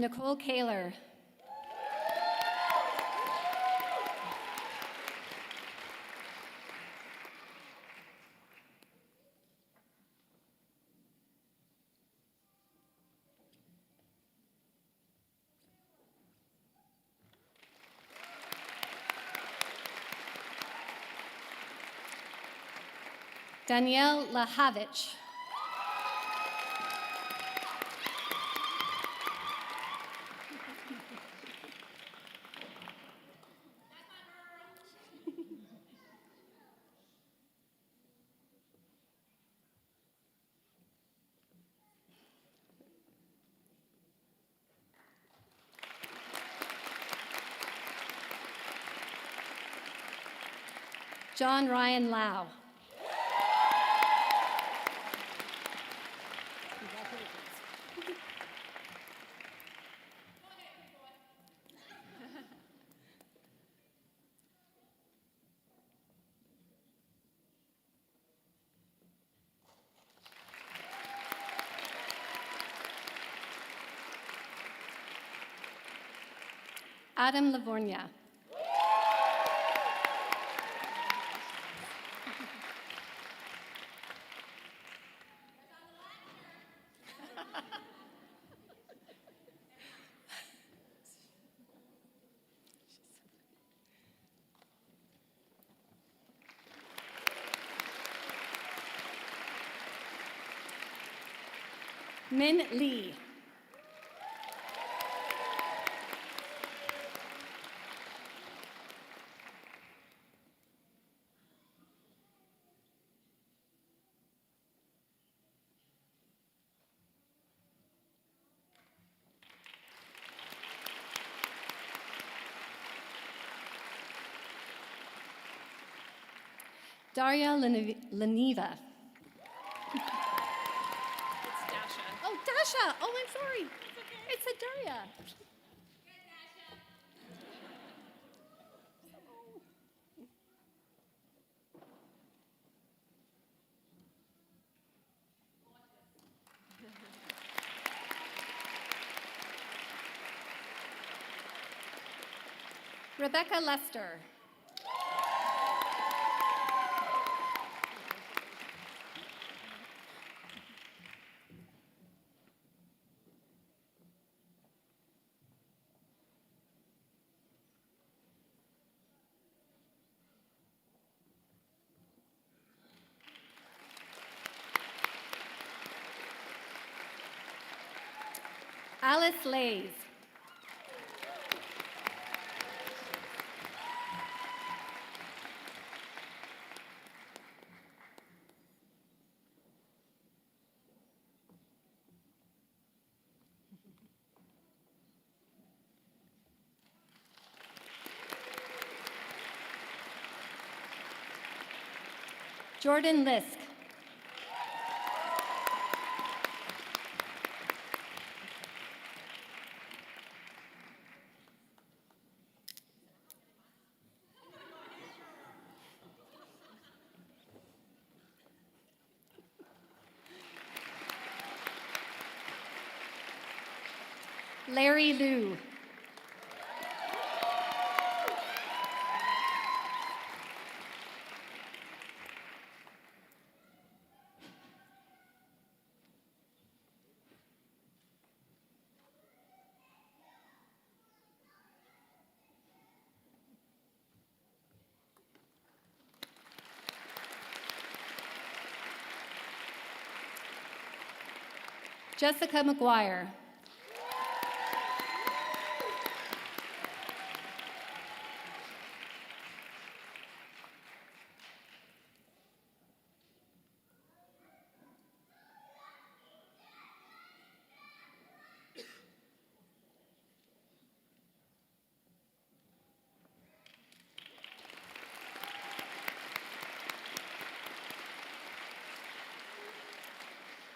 Speaker 8: Nicole Kaler. Danielle Lahavich. John Ryan Lau. Adam Livornia. Min Lee. Daria Leneva.
Speaker 7: It's Dasha.
Speaker 8: Oh, Dasha. Oh, I'm sorry. It's a Daria. Rebecca Lester. Alice Lays. Jordan Lisk. Larry Liu. Jessica McGuire.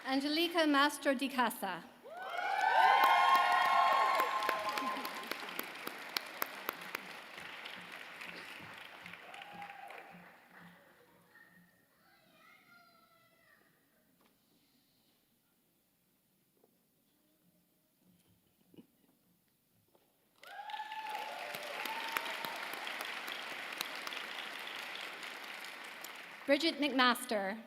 Speaker 8: Angelica Mastro di Casa. Bridget McMaster.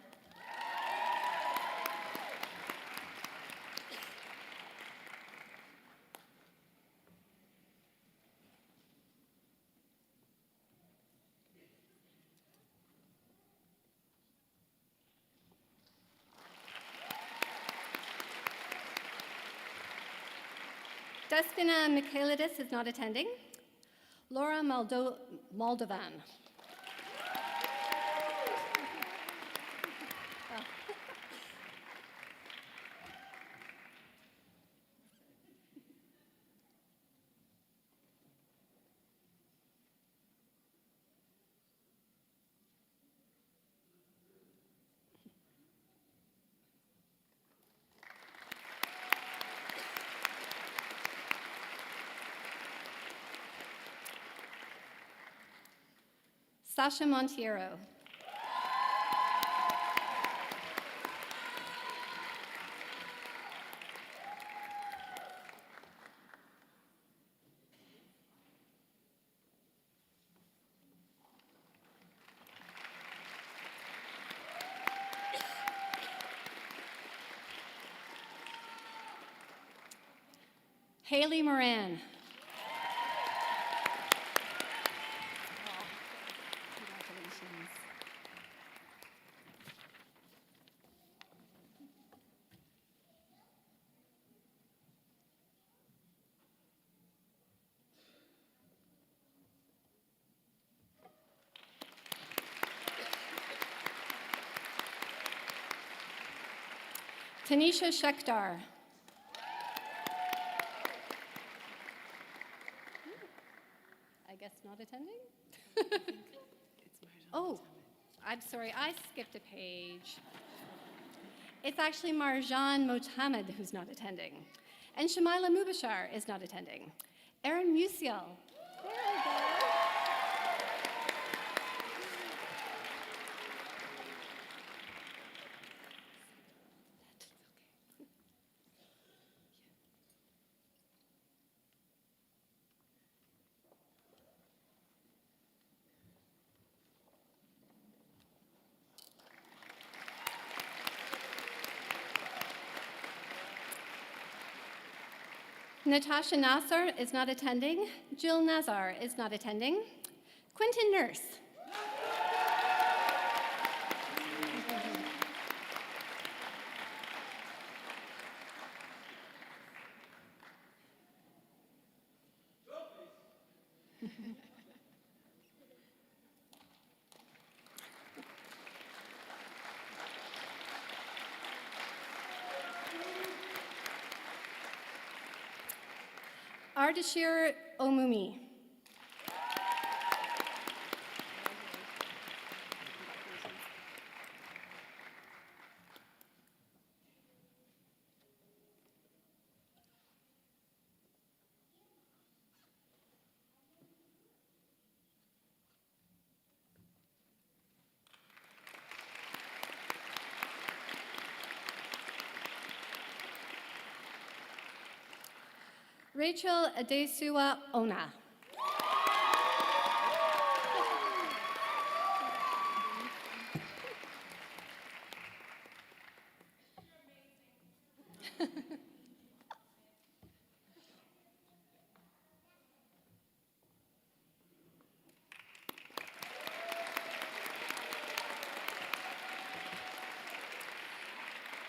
Speaker 8: Despina Michaelidis is not attending. Laura Moldovan. Sasha Montiero. Haley Moran. Congratulations. Tanisha Shekhdar. I guess not attending? Oh, I'm sorry, I skipped a page. It's actually Marjan Mohammed who's not attending. And Shamaila Mubashar is not attending. Erin Musial. There we go. Natasha Nasser is not attending. Jill Nazar is not attending. Quentin Nurse. Ardashir Omumi. Rachel Adesua Ona.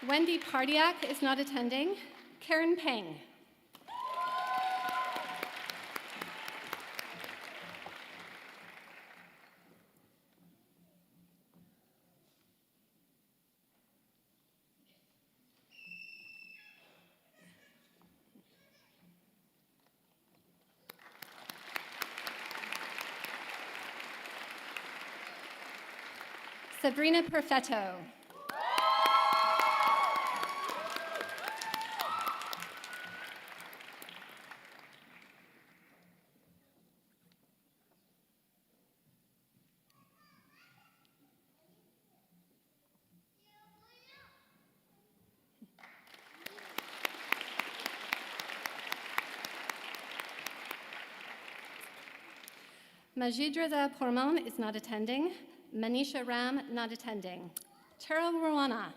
Speaker 8: Wendy Pardiak is not attending. Karen Peng. Sabrina Perfetto. Majid Reza Porman is not attending. Manisha Ram, not attending. Tara Rwana.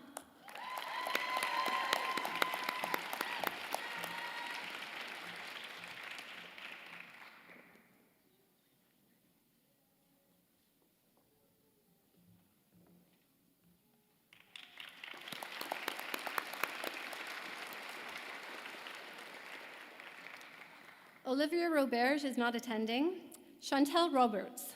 Speaker 8: Olivia Roberge is not attending. Chantel Roberts.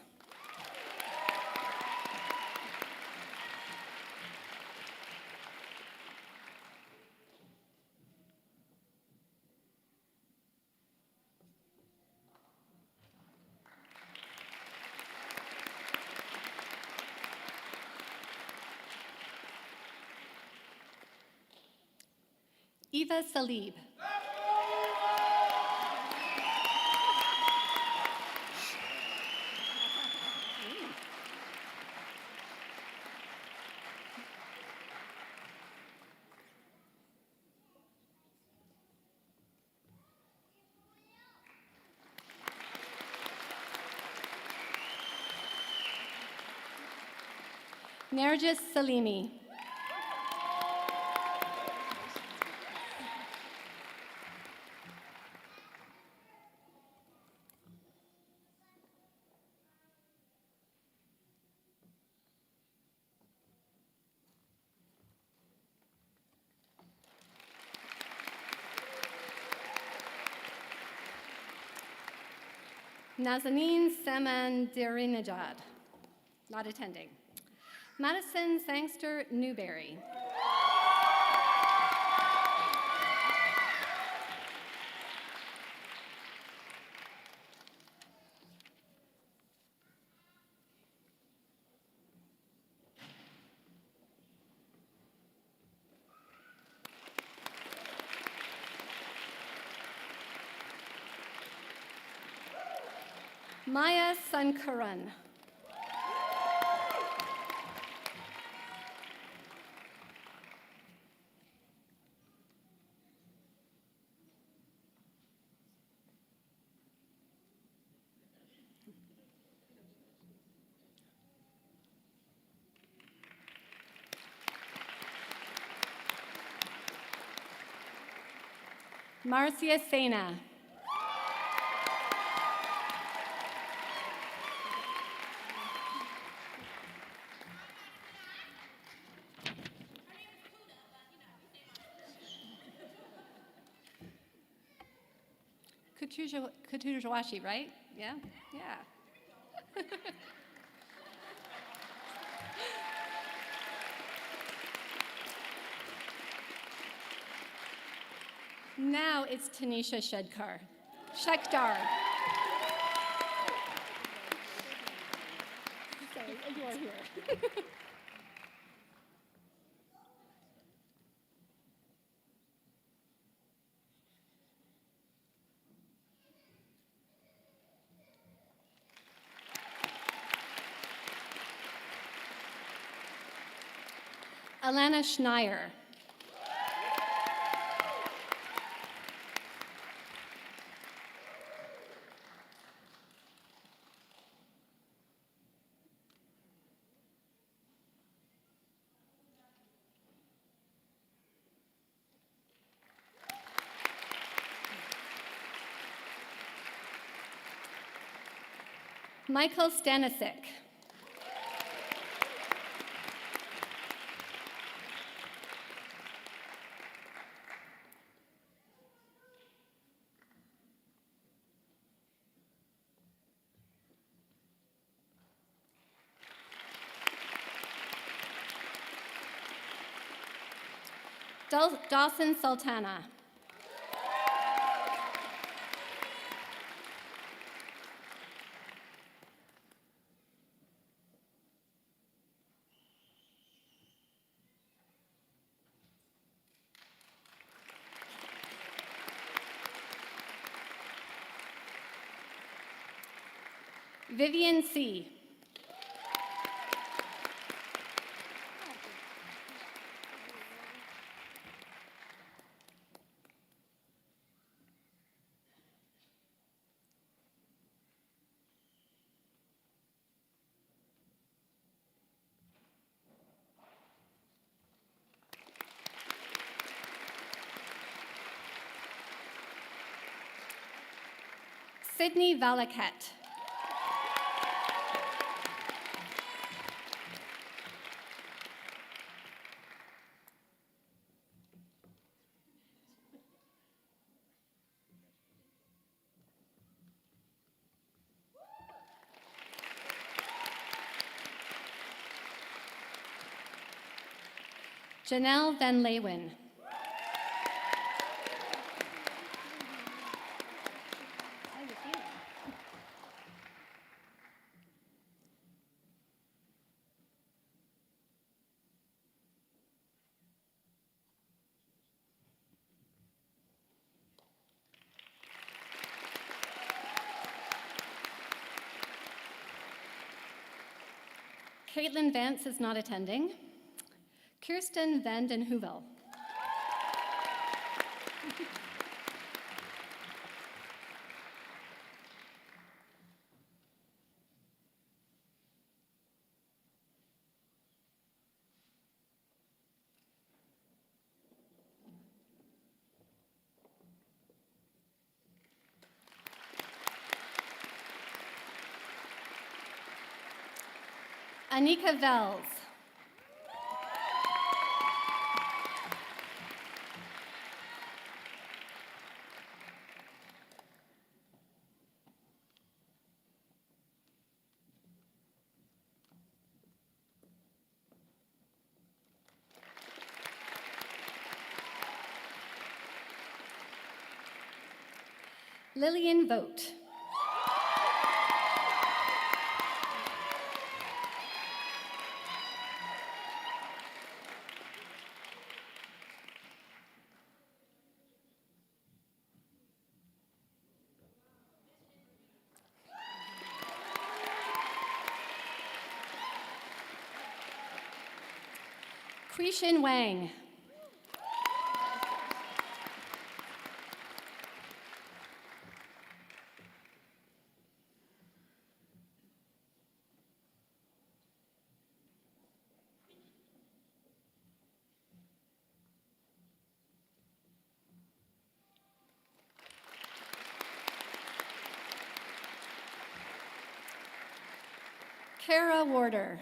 Speaker 8: Eva Salib. Nargis Salimi. Nazanin Samandirinejad, not attending. Madison Sangster Newberry. Maya Sankaran. Marcia Sena. Kutujawashi, right? Yeah? Yeah. Now it's Tanisha Shekdar. Sorry, you are here. Alana Schneier. Michael Stanisic. Dawson Sultana. Vivian C. Sydney Valaket. Janelle Van Leeuwen. Caitlin Vance is not attending. Kirsten Van den Heuvel. Anika Vels. Lillian Vogt. Quishin Wang. Kara Warder.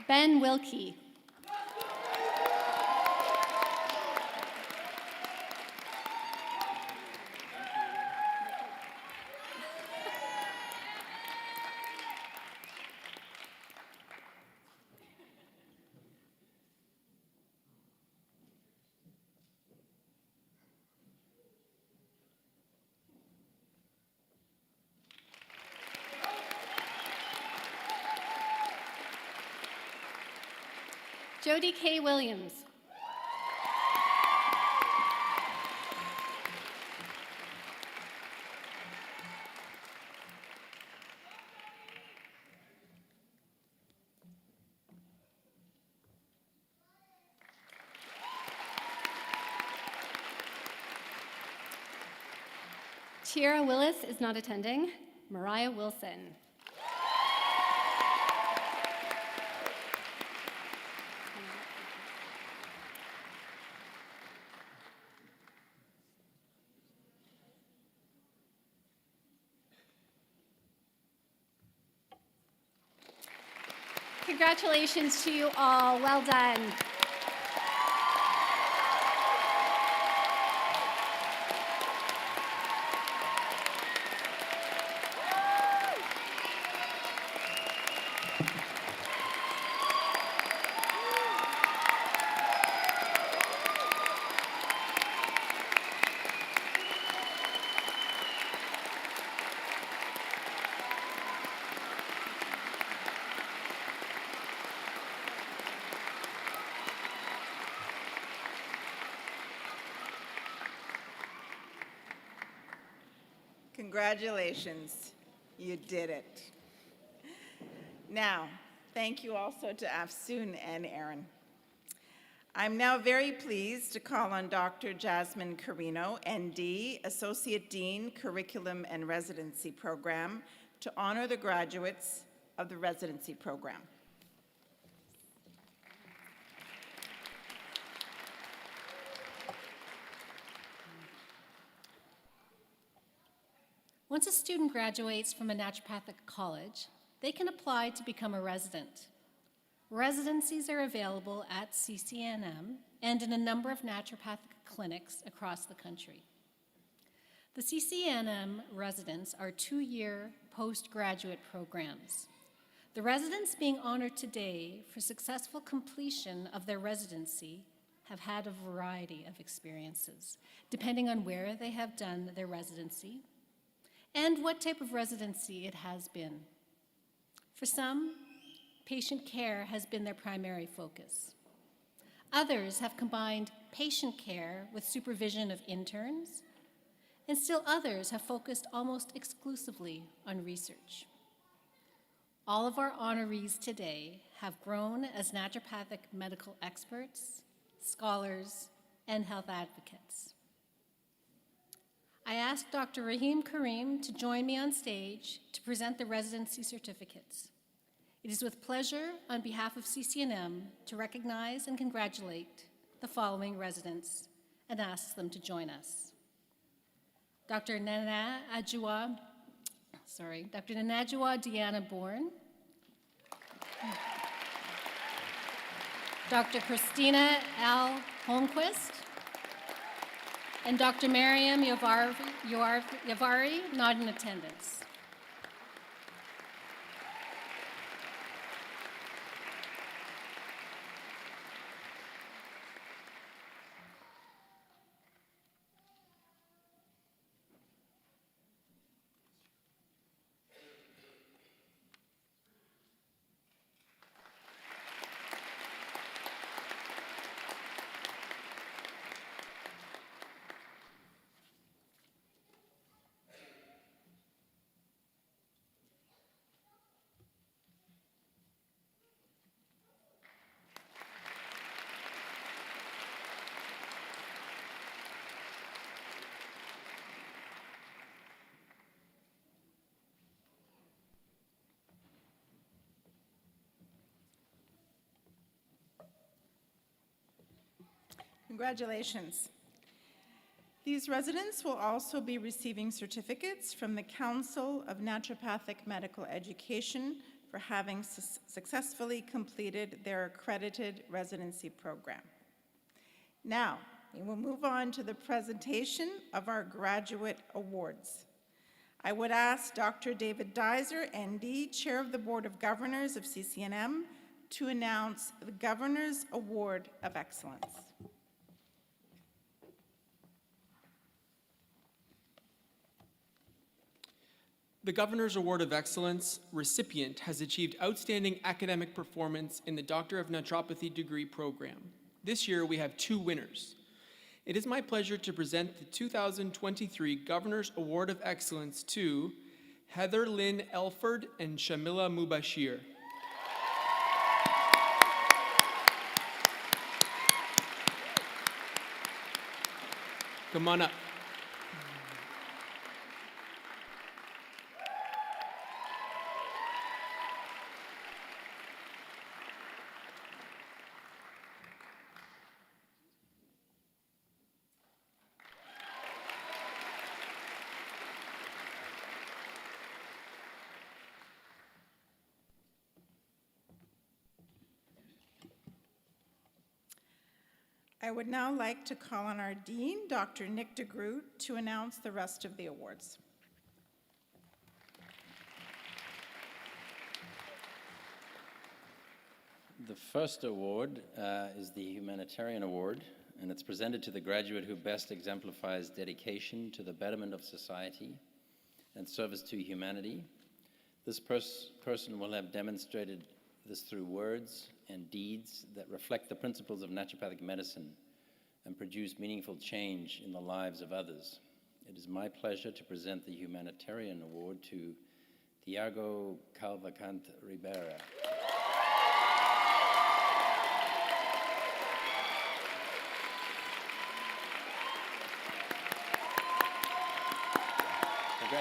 Speaker 8: Ben Wilkie. Jody K. Williams. Tiara Willis is not attending. Mariah Wilson. Congratulations to you all. Well done.
Speaker 2: Congratulations, you did it. Now, thank you also to Afsoon and Aaron. I'm now very pleased to call on Dr. Jasmine Carino, ND, Associate Dean, Curriculum and Residency Program, to honor the graduates of the Residency Program.
Speaker 8: Once a student graduates from a naturopathic college, they can apply to become a resident. Residencies are available at CCNM and in a number of naturopathic clinics across the country. The CCNM residents are 2-year postgraduate programs. The residents being honored today for successful completion of their residency have had a variety of experiences, depending on where they have done their residency and what type of residency it has been. For some, patient care has been their primary focus. Others have combined patient care with supervision of interns, and still others have focused almost exclusively on research. All of our honorees today have grown as naturopathic medical experts, scholars, and health advocates. I asked Dr. Rahim Karim to join me on stage to present the residency certificates. It is with pleasure on behalf of CCNM to recognize and congratulate the following residents and ask them to join us. Dr. Nanajua Deanna Bourne, Dr. Christina L. Holmquist, and Dr. Mariam Yavari, not in attendance.
Speaker 2: Congratulations. These residents will also be receiving certificates from the Council of Naturopathic Medical Education for having successfully completed their accredited residency program. Now, we will move on to the presentation of our graduate awards. I would ask Dr. David Deiser, ND, Chair of the Board of Governors of CCNM, to announce the Governor's Award of Excellence.
Speaker 4: The Governor's Award of Excellence recipient has achieved outstanding academic performance in the Doctor of Naturopathy degree program. This year, we have 2 winners. It is my pleasure to present the 2023 Governor's Award of Excellence to Heather Lynn Elford and Shamila Mubashir. Come on up.
Speaker 2: I would now like to call on our Dean, Dr. Nick DeGroot, to announce the rest of the awards.
Speaker 6: The first award is the Humanitarian Award, and it's presented to the graduate who best exemplifies dedication to the betterment of society and service to humanity. This person will have demonstrated this through words and deeds that reflect the principles of naturopathic medicine and produce meaningful change in the lives of others. It is my pleasure to present the Humanitarian Award to Thiago Calvacant Ribera.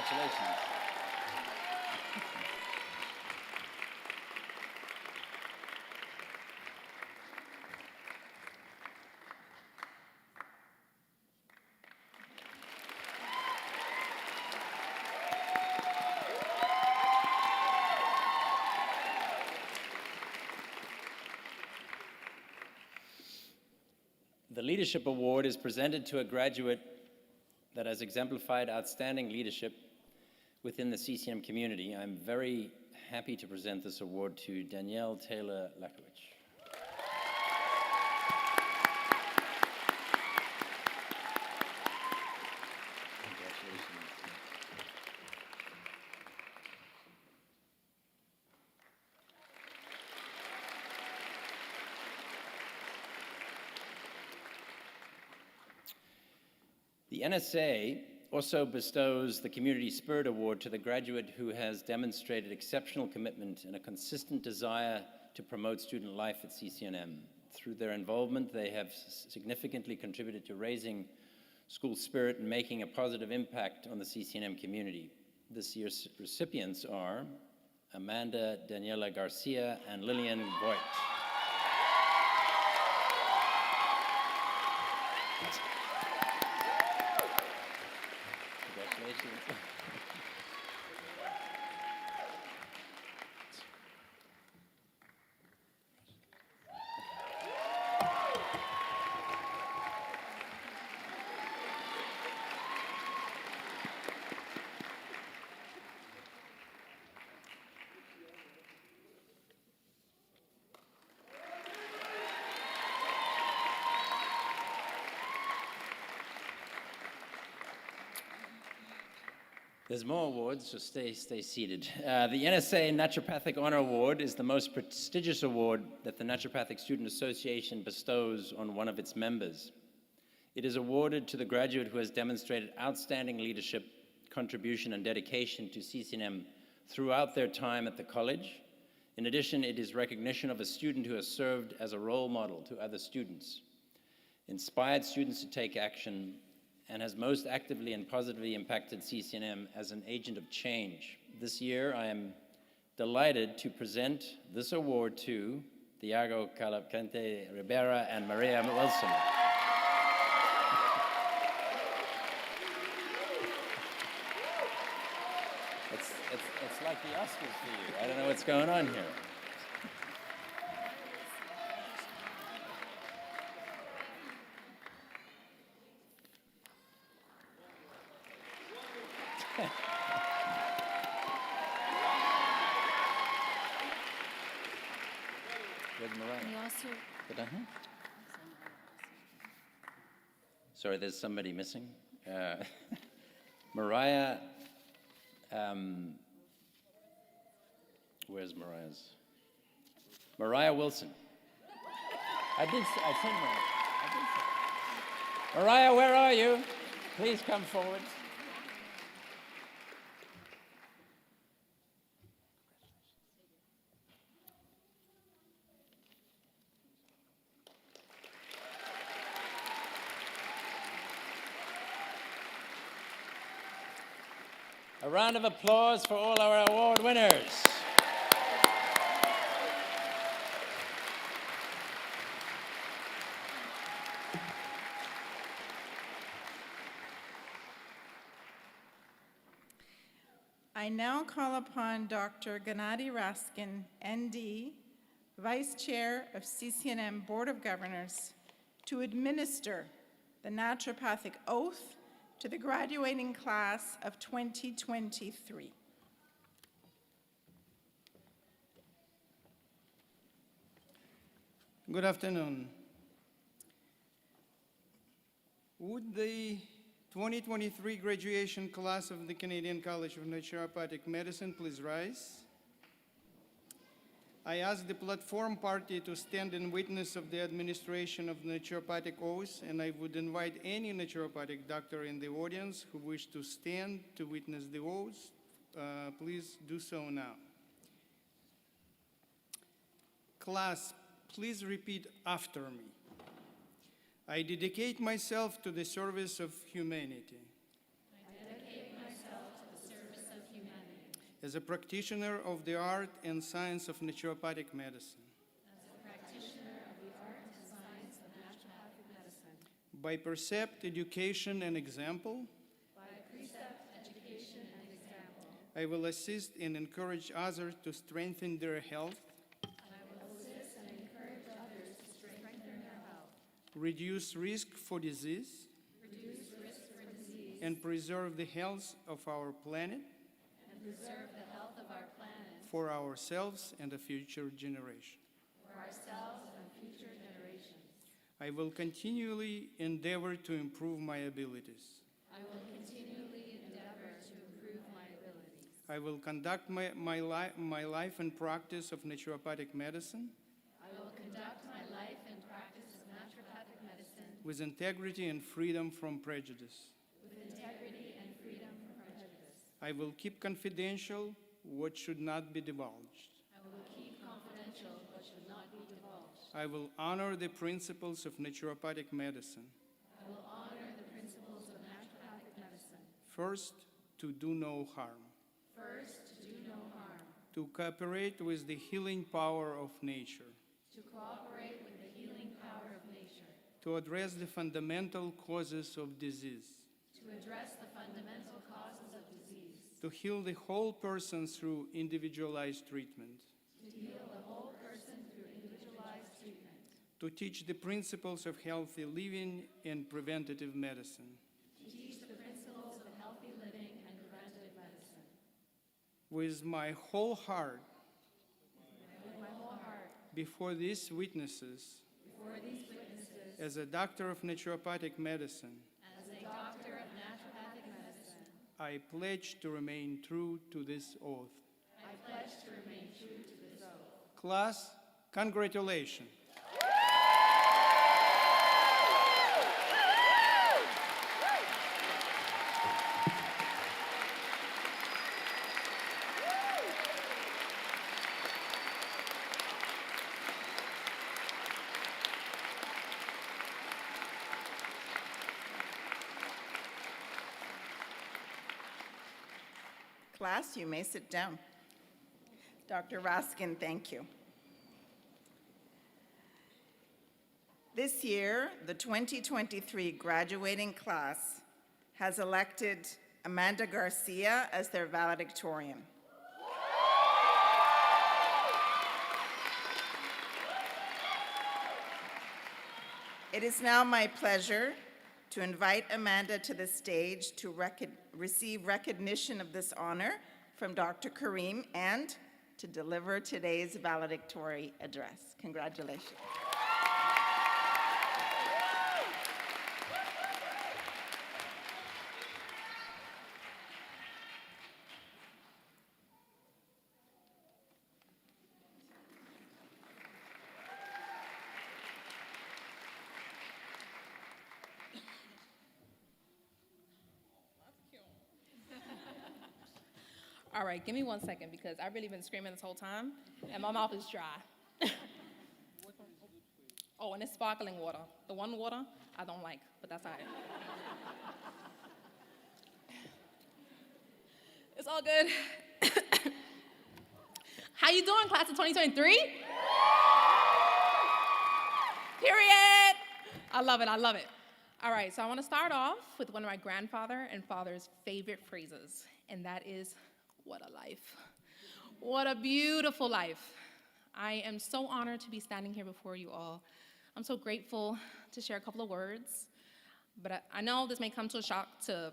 Speaker 6: Congratulations. The Leadership Award is presented to a graduate that has exemplified outstanding leadership within the CCNM community. I'm very happy to present this award to Danielle Taylor-Lakowicz. Congratulations. The NSA also bestows the Community Spirit Award to the graduate who has demonstrated exceptional commitment and a consistent desire to promote student life at CCNM. Through their involvement, they have significantly contributed to raising school spirit and making a positive impact on the CCNM community. This year's recipients are Amanda Daniela Garcia and Lillian Voigt. Congratulations. There's more awards, so stay seated. The NSA Naturopathic Honor Award is the most prestigious award that the Naturopathic Student Association bestows on one of its members. It is awarded to the graduate who has demonstrated outstanding leadership, contribution, and dedication to CCNM throughout their time at the college. In addition, it is recognition of a student who has served as a role model to other students, inspired students to take action, and has most actively and positively impacted CCNM as an agent of change. This year, I am delighted to present this award to Diego Calapente Rivera and Maria Wilson. It's like the Oscars for you. I don't know what's going on here. Where's Mariah?
Speaker 7: We also
Speaker 6: Sorry, there's somebody missing. Mariah, where's Mariah's? Mariah Wilson. I said Mariah. Mariah, where are you? Please come forward. A round of applause for all our award winners.
Speaker 2: I now call upon Dr. Gennady Raskin, ND, Vice Chair of CCNM Board of Governors, to administer the naturopathic oath to the graduating class of 2023.
Speaker 9: Good afternoon. Would the 2023 graduation class of the Canadian College of Naturopathic Medicine please rise? I ask the platform party to stand in witness of the administration of naturopathic oaths, and I would invite any naturopathic doctor in the audience who wish to stand to witness the oaths, please do so now. Class, please repeat after me. I dedicate myself to the service of humanity. I dedicate myself to the as a practitioner of the art and science of naturopathic medicine, by precept, education, and example, I will assist and encourage others to strengthen their health, reduce risk for disease, and preserve the health of our planet, for ourselves and the future generation. I will continually endeavor to improve my abilities. I will conduct my life and practice of naturopathic medicine with integrity and freedom from prejudice. I will keep confidential what should not be divulged. I will honor the principles of naturopathic medicine. First, to do no harm. To cooperate with the healing power of nature. To address the fundamental causes of disease. To heal the whole person through individualized treatment. To teach the principles of healthy living and preventative medicine. With my whole heart, before these witnesses, as a doctor of naturopathic medicine, I pledge to remain true to this oath. Class, congratulations.
Speaker 2: Class, you may sit down. Dr. Raskin, thank you. This year, the 2023 graduating class has elected Amanda Garcia as their valedictorian. It is now my pleasure to invite Amanda to the stage to receive recognition of this honor from Dr. Karim and to deliver today's valedictory address. Congratulations.
Speaker 10: All right, give me 1 second because I've really been screaming this whole time and my mouth is dry. Oh, and it's sparkling water. The one water I don't like, but that's all right. It's all good. How you doing, class of 2023? Period. I love it, I love it. All right, so I want to start off with one of my grandfather and father's favorite phrases, and that is, what a life. What a beautiful life. I am so honored to be standing here before you all. I'm so grateful to share a couple of words, but I know this may come to a shock to,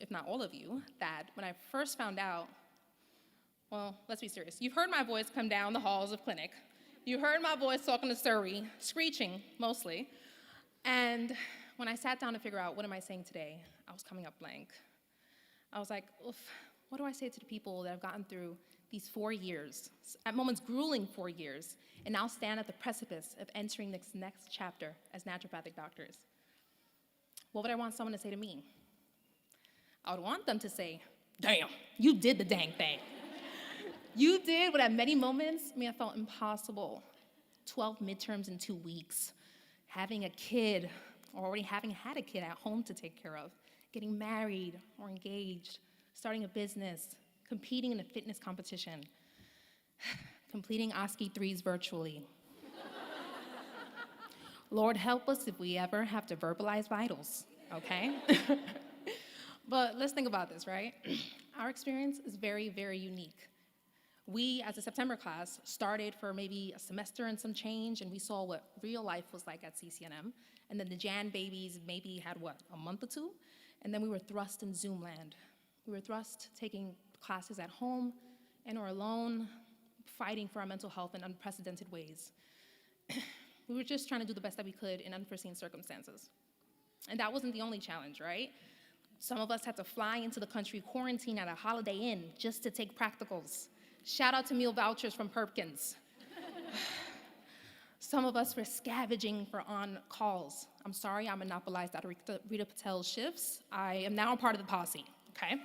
Speaker 10: if not all of you, that when I first found out, well, let's be serious. You've heard my voice come down the halls of clinic. You heard my voice talking to Surrey, screeching mostly. And when I sat down to figure out what am I saying today, I was coming up blank. I was like, oof, what do I say to the people that have gotten through these 4 years, at moments grueling 4 years, and now stand at the precipice of entering this next chapter as naturopathic doctors? What would I want someone to say to me? I would want them to say, damn, you did the dang thing. You did what at many moments, I felt impossible. 12 midterms in 2 weeks, having a kid, or already having had a kid at home to take care of, getting married or engaged, starting a business, competing in a fitness competition, completing OSCE 3s virtually. Lord help us if we ever have to verbalize vitals, okay? But let's think about this, right? Our experience is very, very unique. We, as a September class, started for maybe a semester and some change, and we saw what real life was like at CCNM. And then the Jan babies maybe had, what, a month or two? And then we were thrust in Zoom land. We were thrust taking classes at home and or alone, fighting for our mental health in unprecedented ways. We were just trying to do the best that we could in unforeseen circumstances. And that wasn't the only challenge, right? Some of us had to fly into the country, quarantine at a Holiday Inn just to take practicals. Shout out to meal vouchers from Perkins. Some of us were scavenging for on-calls. I'm sorry, I monopolized that Rita Patel's shifts. I am now a part of the posse, okay?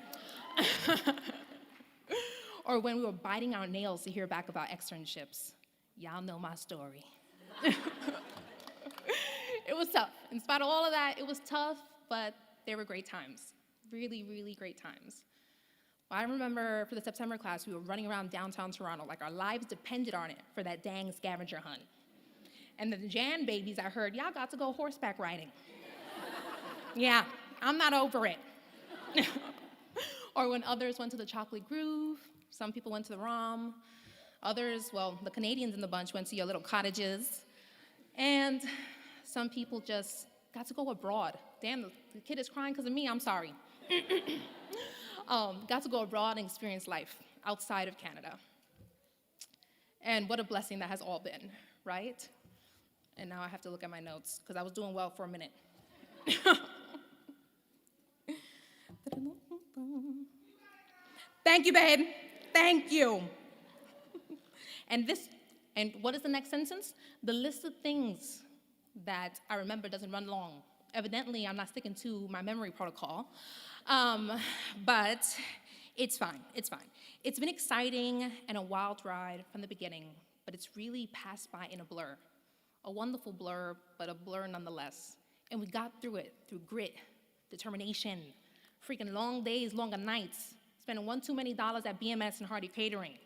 Speaker 10: Or when we were biting our nails to hear back about externships. Y'all know my story. It was tough. In spite of all of that, it was tough, but they were great times. Really, really great times. I remember for the September class, we were running around downtown Toronto like our lives depended on it for that dang scavenger hunt. And the Jan babies, I heard, y'all got to go horseback riding. Yeah, I'm not over it. Or when others went to the Chocolate Groove, some people went to the ROM, others, well, the Canadians in the bunch went to your little cottages, and some people just got to go abroad. Damn, the kid is crying because of me, I'm sorry. Got to go abroad and experience life outside of Canada. And what a blessing that has all been, right? And now I have to look at my notes, because I was doing well for a minute. Thank you, babe. Thank you. And what is the next sentence? The list of things that I remember doesn't run long. Evidently, I'm not sticking to my memory protocol. But it's fine, it's fine. It's been exciting and a wild ride from the beginning, but it's really passed by in a blur. A wonderful blur, but a blur nonetheless. And we got through it through grit, determination, freaking long days, longer nights, spending one too many dollars at BMS and Hardy Catering.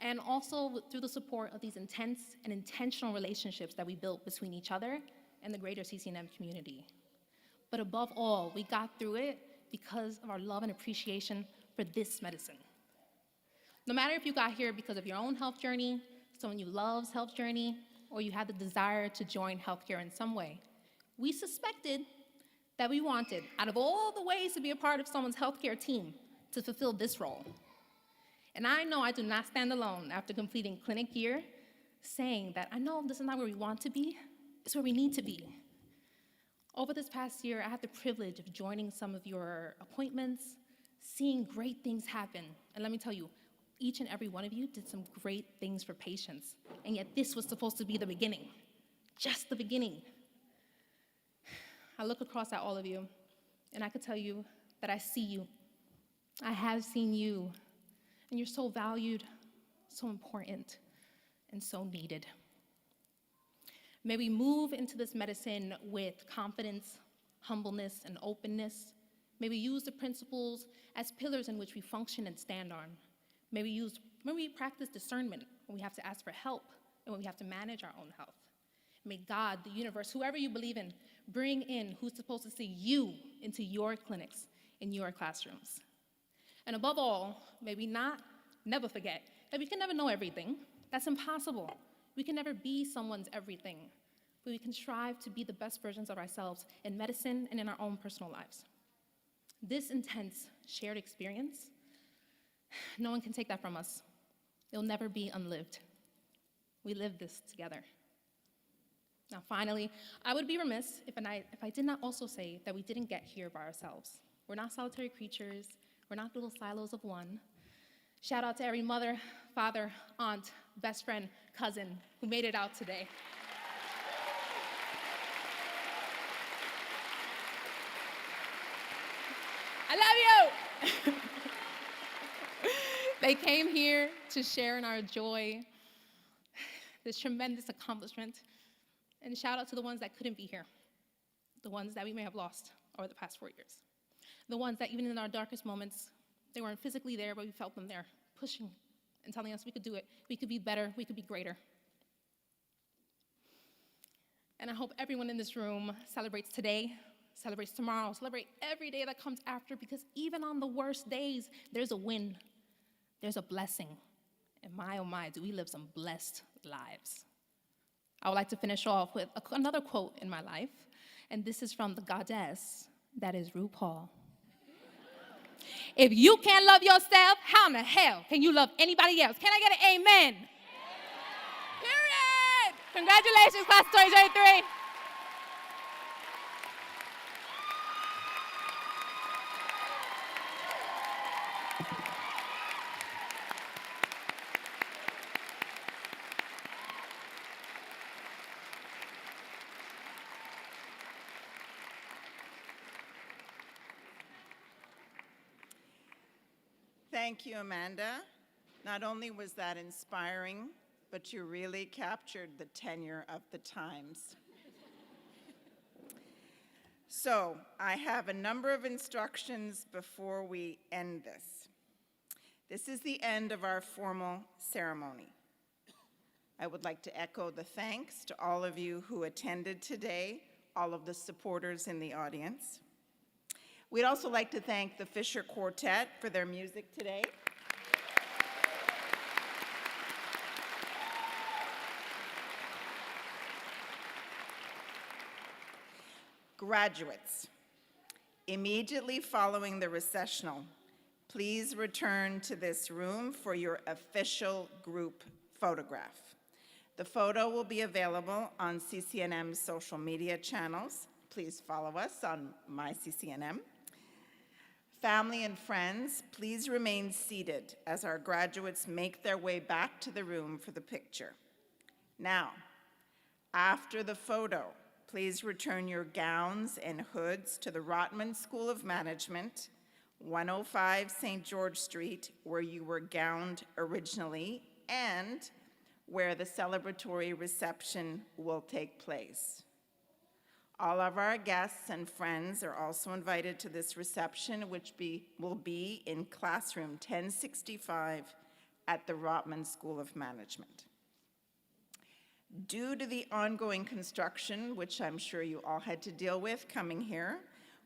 Speaker 10: And also through the support of these intense and intentional relationships that we built between each other and the greater CCNM community. But above all, we got through it because of our love and appreciation for this medicine. No matter if you got here because of your own health journey, someone you love's health journey, or you had the desire to join healthcare in some way, we suspected that we wanted, out of all the ways to be a part of someone's healthcare team, to fulfill this role. And I know I do not stand alone after completing clinic year, saying that I know this is not where we want to be, it's where we need to be. Over this past year, I had the privilege of joining some of your appointments, seeing great things happen. And let me tell you, each and every one of you did some great things for patients. And yet this was supposed to be the beginning, just the beginning. I look across at all of you, and I could tell you that I see you. I have seen you, and you're so valued, so important, and so needed. May we move into this medicine with confidence, humbleness, and openness. May we use the principles as pillars in which we function and stand on. May we practice discernment when we have to ask for help and when we have to manage our own health. May God, the universe, whoever you believe in, bring in who's supposed to see you into your clinics, in your classrooms. And above all, may we never forget that we can never know everything. That's impossible. We can never be someone's everything, but we can strive to be the best versions of ourselves in medicine and in our own personal lives. This intense shared experience, no one can take that from us. It'll never be unlived. We live this together. Now, finally, I would be remiss if I did not also say that we didn't get here by ourselves. We're not solitary creatures. We're not little silos of one. Shout out to every mother, father, aunt, best friend, cousin who made it out today. I love you! They came here to share in our joy, this tremendous accomplishment. And shout out to the ones that couldn't be here, the ones that we may have lost over the past 4 years, the ones that even in our darkest moments They weren't physically there, but we felt them there, pushing and telling us we could do it. We could be better. We could be greater. And I hope everyone in this room celebrates today, celebrates tomorrow, celebrate every day that comes after, because even on the worst days, there's a win. There's a blessing. And my, oh my, do we live some blessed lives. I would like to finish off with another quote in my life, and this is from the goddess, that is RuPaul. If you can't love yourself, how in the hell can you love anybody else? Can I get an amen? Period. Congratulations, class of 2023.
Speaker 2: Thank you, Amanda. Not only was that inspiring, but you really captured the tenor of the times. So, I have a number of instructions before we end this. This is the end of our formal ceremony. I would like to echo the thanks to all of you who attended today, all of the supporters in the audience. We'd also like to thank the Fisher Quartet for their music today. Graduates, immediately following the recessional, please return to this room for your official group photograph. The photo will be available on CCNM's social media channels. Please follow us on MyCCNM. Family and friends, please remain seated as our graduates make their way back to the room for the picture. Now, after the photo, please return your gowns and hoods to the Rotman School of Management, 105 St. George Street, where you were gowned originally, and where the celebratory reception will take place. All of our guests and friends are also invited to this reception, which will be in classroom 1065 at the Rotman School of Management. Due to the ongoing construction, which I'm sure you all had to deal with coming here,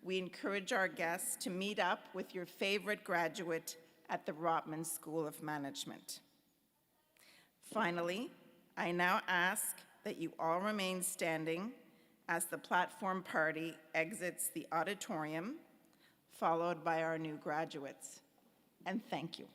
Speaker 2: we encourage our guests to meet up with your favorite graduate at the Rotman School of Management. Finally, I now ask that you all remain standing as the platform party exits the auditorium, followed by our new graduates. And thank you.